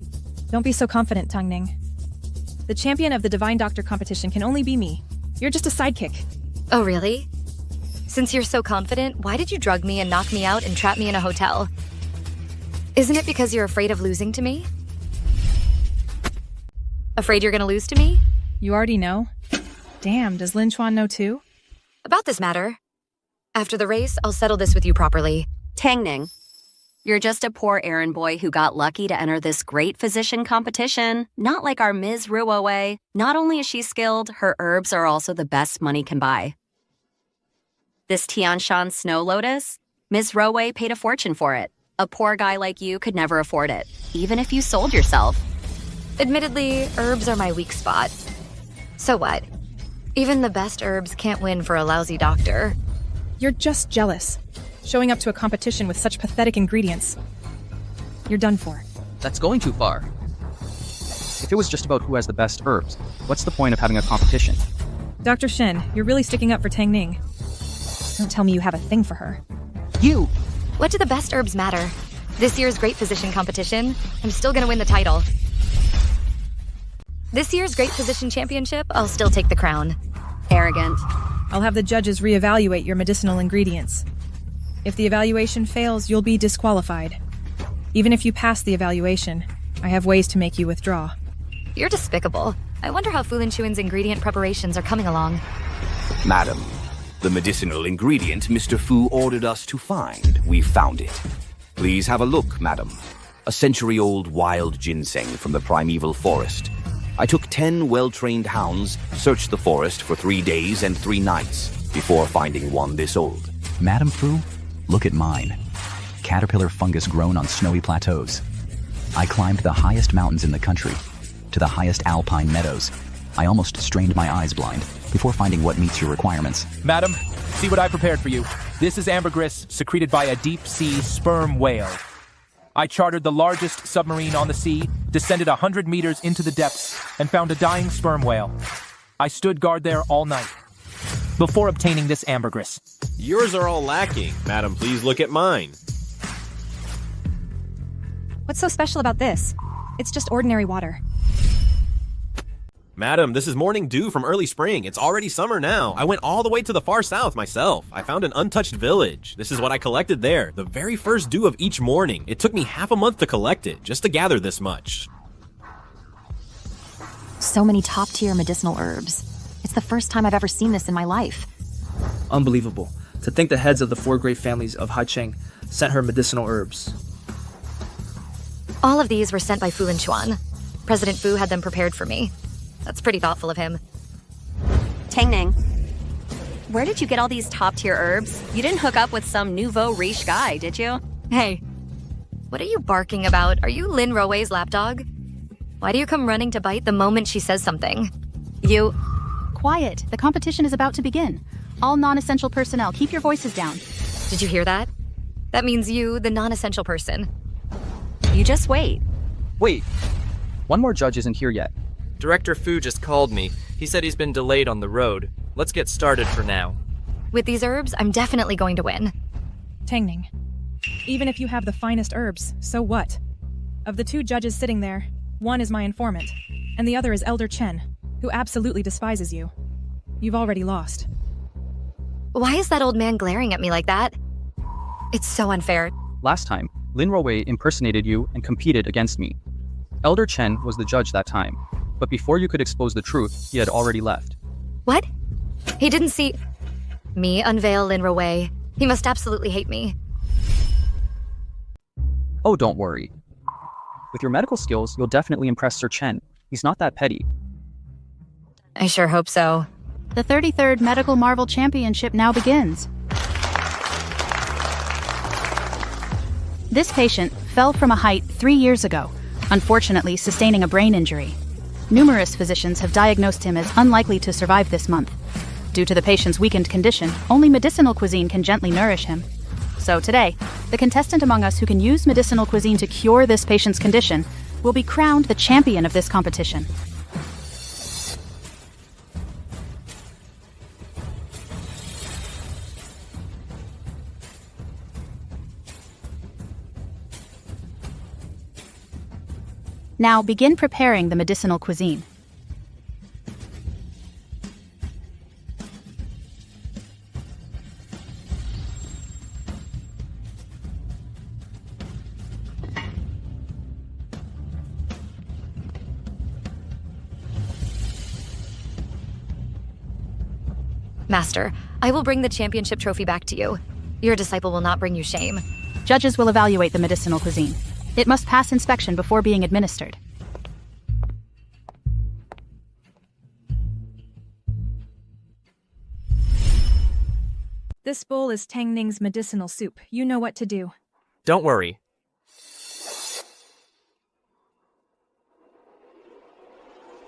Don't be so confident, Tang Ning. The champion of the Divine Doctor competition can only be me. You're just a sidekick. Oh, really? Since you're so confident, why did you drug me and knock me out and trap me in a hotel? Isn't it because you're afraid of losing to me? Afraid you're gonna lose to me? You already know? Damn, does Lin Chuan know too? About this matter. After the race, I'll settle this with you properly. Tang Ning, you're just a poor errand boy who got lucky to enter this great physician competition. Not like our Ms. Ruowei. Not only is she skilled, her herbs are also the best money can buy. This Tianshan Snow Lotus? Ms. Ruowei paid a fortune for it. A poor guy like you could never afford it, even if you sold yourself. Admittedly, herbs are my weak spot. So what? Even the best herbs can't win for a lousy doctor. You're just jealous. Showing up to a competition with such pathetic ingredients. You're done for. That's going too far. If it was just about who has the best herbs, what's the point of having a competition? Dr. Shen, you're really sticking up for Tang Ning. Don't tell me you have a thing for her. You! What do the best herbs matter? This year's Great Physician competition, I'm still gonna win the title. This year's Great Physician Championship, I'll still take the crown. Arrogant. I'll have the judges reevaluate your medicinal ingredients. If the evaluation fails, you'll be disqualified. Even if you pass the evaluation, I have ways to make you withdraw. You're despicable. I wonder how Fu Lin ingredient preparations are coming along. Madam, the medicinal ingredient Mr. Fu ordered us to find, we found it. Please have a look, madam. A century-old wild ginseng from the primeval forest. I took 10 well-trained hounds, searched the forest for 3 days and 3 nights before finding one this old. Madam Fu, look at mine. Caterpillar fungus grown on snowy plateaus. I climbed the highest mountains in the country, to the highest alpine meadows. I almost strained my eyes blind before finding what meets your requirements. Madam, see what I prepared for you. This is ambergris secreted by a deep-sea sperm whale. I chartered the largest submarine on the sea descended 100 meters into the depths, and found a dying sperm whale. I stood guard there all night before obtaining this ambergris. Yours are all lacking. Madam, please look at mine. What's so special about this? It's just ordinary water. Madam, this is morning dew from early spring. It's already summer now. I went all the way to the far south myself. I found an untouched village. This is what I collected there, the very first dew of each morning. It took me half a month to collect it, just to gather this much. So many top-tier medicinal herbs. It's the first time I've ever seen this in my life. Unbelievable. To think the heads of the 4 great families of Haicheng sent her medicinal herbs. All of these were sent by Fu and Chuan. President Fu had them prepared for me. That's pretty thoughtful of him. Tangning, where did you get all these top-tier herbs? You didn't hook up with some nouveau riche guy, did you? Hey, what are you barking about? Are you Lin Rowei's lapdog? Why do you come running to bite the moment she says something? You... Quiet. The competition is about to begin. All non-essential personnel, keep your voices down. Did you hear that? That means you, the non-essential person. You just wait. Wait. One more judge isn't here yet. Director Fu just called me. He said he's been delayed on the road. Let's get started for now. With these herbs, I'm definitely going to win. Tangning, even if you have the finest herbs, so what? Of the 2 judges sitting there, one is my informant, and the other is Elder Chen, who absolutely despises you. You've already lost. Why is that old man glaring at me like that? It's so unfair. Last time, Lin Rowei impersonated you and competed against me. Elder Chen was the judge that time, but before you could expose the truth, he had already left. What? He didn't see me unveil Lin Rowei. He must absolutely hate me. Oh, don't worry. With your medical skills, you'll definitely impress Sir Chen. He's not that petty. I sure hope so. The 33rd Medical Marvel Championship now begins. This patient fell from a height 3 years ago, unfortunately sustaining a brain injury. Numerous physicians have diagnosed him as unlikely to survive this month. Due to the patient's weakened condition, only medicinal cuisine can gently nourish him. So today, the contestant among us who can use medicinal cuisine to cure this patient's condition will be crowned the champion of this competition. Now begin preparing the medicinal cuisine. Master, I will bring the championship trophy back to you. Your disciple will not bring you shame. Judges will evaluate the medicinal cuisine. It must pass inspection before being administered. This bowl is Tangning's medicinal soup. You know what to do. Don't worry.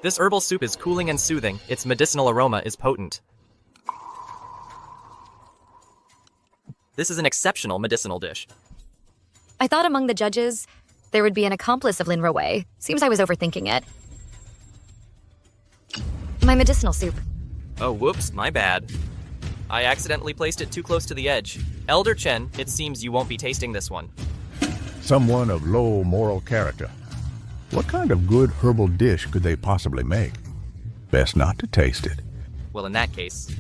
This herbal soup is cooling and soothing. Its medicinal aroma is potent. This is an exceptional medicinal dish. I thought among the judges, there would be an accomplice of Lin Rowei. Seems I was overthinking it. My medicinal soup. Oh, whoops, my bad. I accidentally placed it too close to the edge. Elder Chen, it seems you won't be tasting this one. Someone of low moral character. What kind of good herbal dish could they possibly make? Best not to taste it. Well, in that case,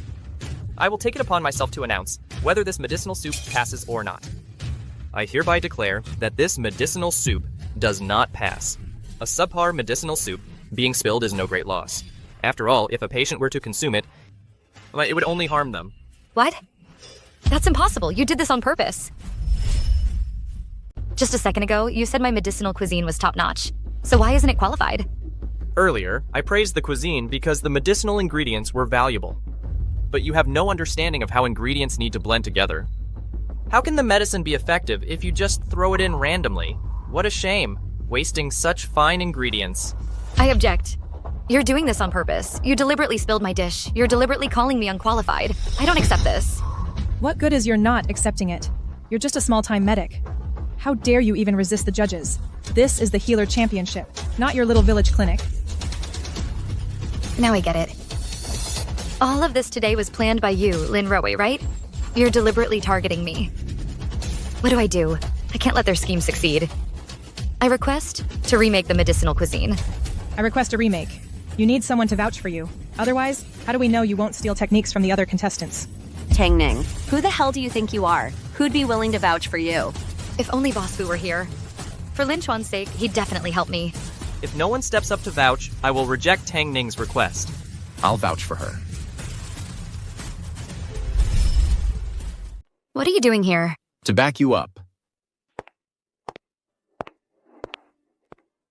I will take it upon myself to announce whether this medicinal soup passes or not. I hereby declare that this medicinal soup does not pass. A subpar medicinal soup being spilled is no great loss. After all, if a patient were to consume it, well, it would only harm them. What? That's impossible. You did this on purpose. Just a second ago, you said my medicinal cuisine was top-notch. So why isn't it qualified? Earlier, I praised the cuisine because the medicinal ingredients were valuable. But you have no understanding of how ingredients need to blend together. How can the medicine be effective if you just throw it in randomly? What a shame, wasting such fine ingredients. I object. You're doing this on purpose. You deliberately spilled my dish. You're deliberately calling me unqualified. I don't accept this. What good is your not accepting it? You're just a small-time medic. How dare you even resist the judges? This is the Healer Championship, not your little village clinic. Now I get it. All of this today was planned by you, Lynn Rowe, right? You're deliberately targeting me. What do? I can't let their scheme succeed. I request to remake the medicinal cuisine. I request a remake. You need someone to vouch for you. Otherwise, how do we know you won't steal techniques from the other contestants? Tang Ning, who the hell do you think you are? Who'd be willing to vouch for you? If only Boss Fu were here. For Lin Chuan's sake, he'd definitely help me. If no one steps up to vouch, I will reject Tang Ning's request. I'll vouch for her. What are you doing here? To back you up.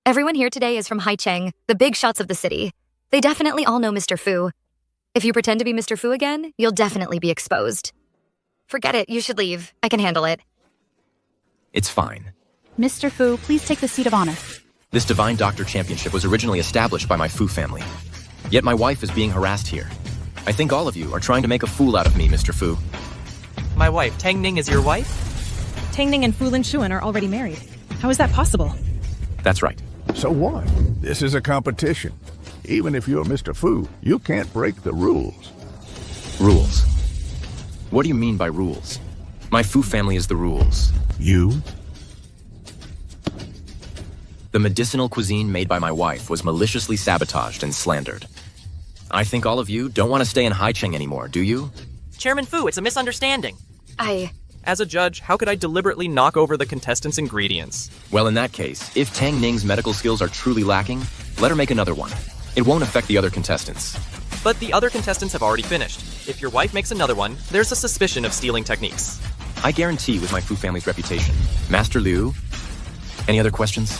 Everyone here today is from Haicheng, the big shots of the city. They definitely all know Mr. Fu. If you pretend to be Mr. Fu again, you'll definitely be exposed. Forget it, you should leave. I can handle it. It's fine. Mr. Fu, please take the seat of honor. This Divine Doctor Championship was originally established by my Fu family. Yet my wife is being harassed here. I think all of you are trying to make a fool out of me, Mr. Fu. My wife, Tang Ning, is your wife? Tang Ning and Fu Lin Chuan are already married. How is that possible? That's right. So what? This is a competition. Even if you're Mr. Fu, you can't break the rules. Rules? What do you mean by rules? My Fu family is the rules. You? The medicinal cuisine made by my wife was maliciously sabotaged and slandered. I think all of you don't want to stay in Haicheng anymore, do you? Chairman Fu, it's a misunderstanding. I... As a judge, how could I deliberately knock over the contestants' ingredients? Well, in that case, if Tang Ning's medical skills are truly lacking, let her make another one. It won't affect the other contestants. But the other contestants have already finished. If your wife makes another one, there's a suspicion of stealing techniques. I guarantee with my Fu family's reputation. Master Liu, any other questions?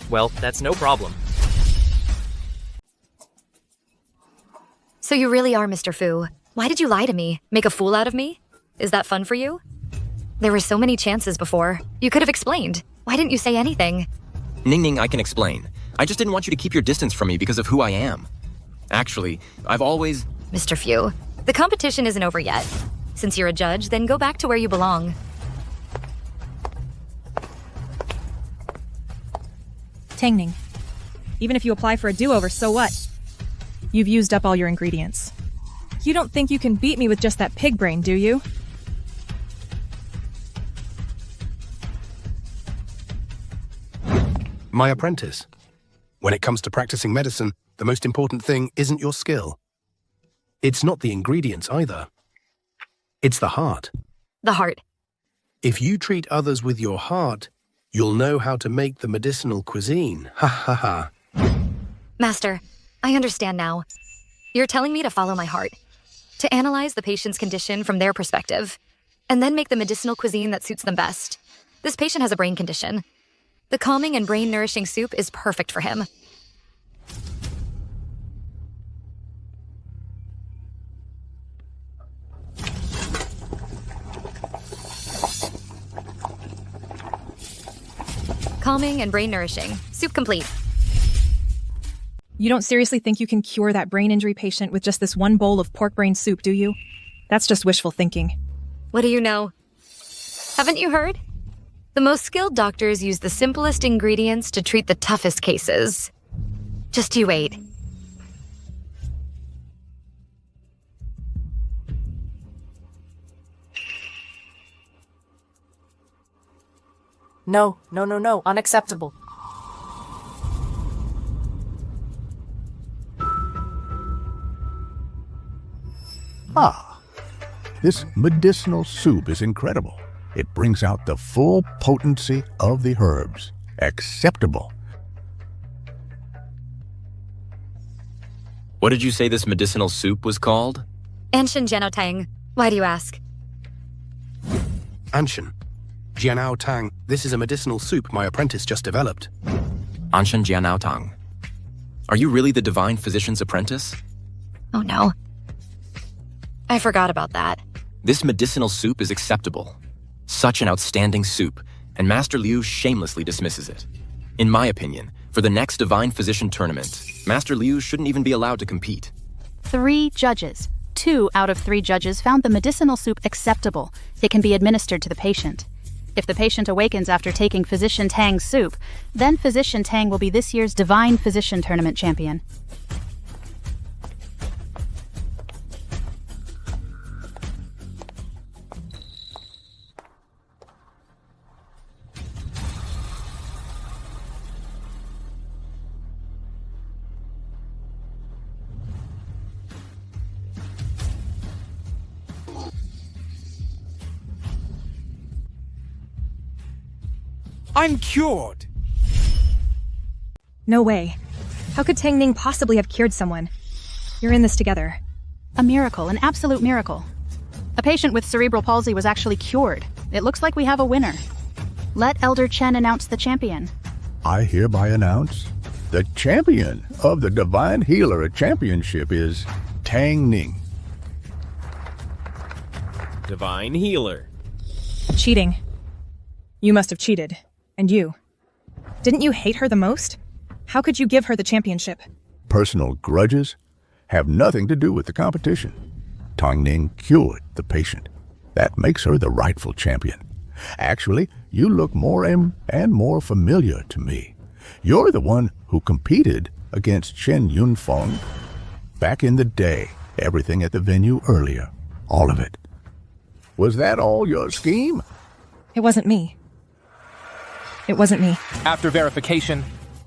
Well, that's no problem. So you really are Mr. Fu. Why did you lie to me? Make a fool out of me? Is that fun for you? There were so many chances before. You could have explained. Why didn't you say anything? Ning, I can explain. I just didn't want you to keep your distance from me because of who I am. Actually, I've always... Mr. Fu, the competition isn't over yet. Since you're a judge, then go back to where you belong. Tang Ning, even if you apply for a do-over, so what? You've used up all your ingredients. You don't think you can beat me with just that pig brain, do you? My apprentice. When it comes to practicing medicine, the most important thing isn't your skill. It's not the ingredients either. It's the heart. The heart. If you treat others with your heart, you'll know how to make the medicinal cuisine. Ha ha ha. Master, I understand now. You're telling me to follow my heart. To analyze the patient's condition from their perspective, and then make the medicinal cuisine that suits them best. This patient has a brain condition. The calming and brain-nourishing soup is perfect for him. Calming and brain-nourishing. Soup complete. You don't seriously think you can cure that brain injury patient with just this one bowl of pork brain soup, do you? That's just wishful thinking. What do you know? Haven't you heard? The most skilled doctors use the simplest ingredients to treat the toughest cases. Just you wait. No, unacceptable. Ah, this medicinal soup is incredible. It brings out the full potency of the herbs. Acceptable. What did you say this medicinal soup was called? Anshin Janotang. Why do you ask? Anshin. Jianao Tang, this is a medicinal soup my apprentice just developed. Anshan Jianao Tang. Are you really the divine physician's apprentice? Oh no. I forgot about that. This medicinal soup is acceptable. Such an outstanding soup, and Master Liu shamelessly dismisses it. In my opinion, for the next Divine Physician tournament, Master Liu shouldn't even be allowed to compete. 3 judges. 2 out of 3 judges found the medicinal soup acceptable. It can be administered to the patient. If the patient awakens after taking Physician Tang's soup, then Physician Tang will be this year's Divine Physician Tournament champion. I'm cured! No way. How could Tang Ning possibly have cured someone? You're in this together. A miracle, an absolute miracle. A patient with cerebral palsy was actually cured. It looks like we have a winner. Let Elder Chen announce the champion. I hereby announce the champion of the Divine Healer Championship is Tang Ning. Divine Healer. Cheating. You must have cheated. And you. Didn't you hate her the most? How could you give her the championship? Personal grudges have nothing to do with the competition. Tang Ning cured the patient. That makes her the rightful champion. Actually, you look more and more familiar to me. You're the one who competed against Shen Yunfeng back in the day. Everything at the venue earlier. All of it. Was that all your scheme? It wasn't me. It wasn't me. After verification,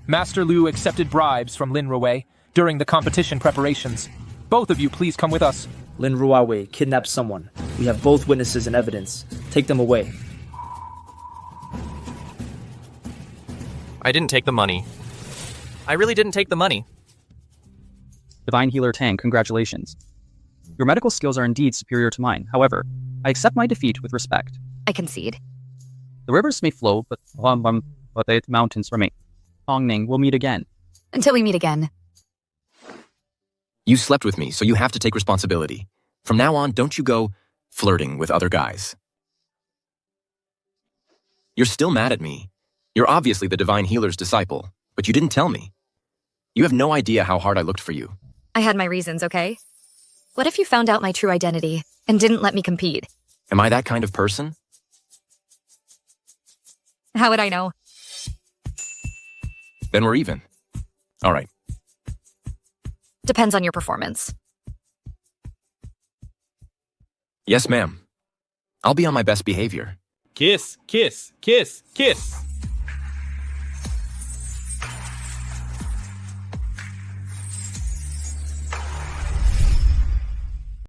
Master Liu accepted bribes from Lin Ruwei during the competition preparations. Both of you please come with us. Lin Ruwei kidnapped someone. We have both witnesses and evidence. Take them away. I didn't take the money. I really didn't take the money. Divine Healer Tang, congratulations. Your medical skills are indeed superior to mine. However, I accept my defeat with respect. I concede. The rivers may flow, but the mountains remain. Tang Ning, we'll meet again. Until we meet again. You slept with me, so you have to take responsibility. From now on, don't you go flirting with other guys. You're still mad at me. You're obviously the Divine Healer's disciple, but you didn't tell me. You have no idea how hard I looked for you. I had my reasons, okay? What if you found out my true identity and didn't let me compete? Am I that kind of person? How would I know? Then we're even. All right. Depends on your performance. Yes, ma'am. I'll be on my best behavior. Kiss, kiss, kiss, kiss.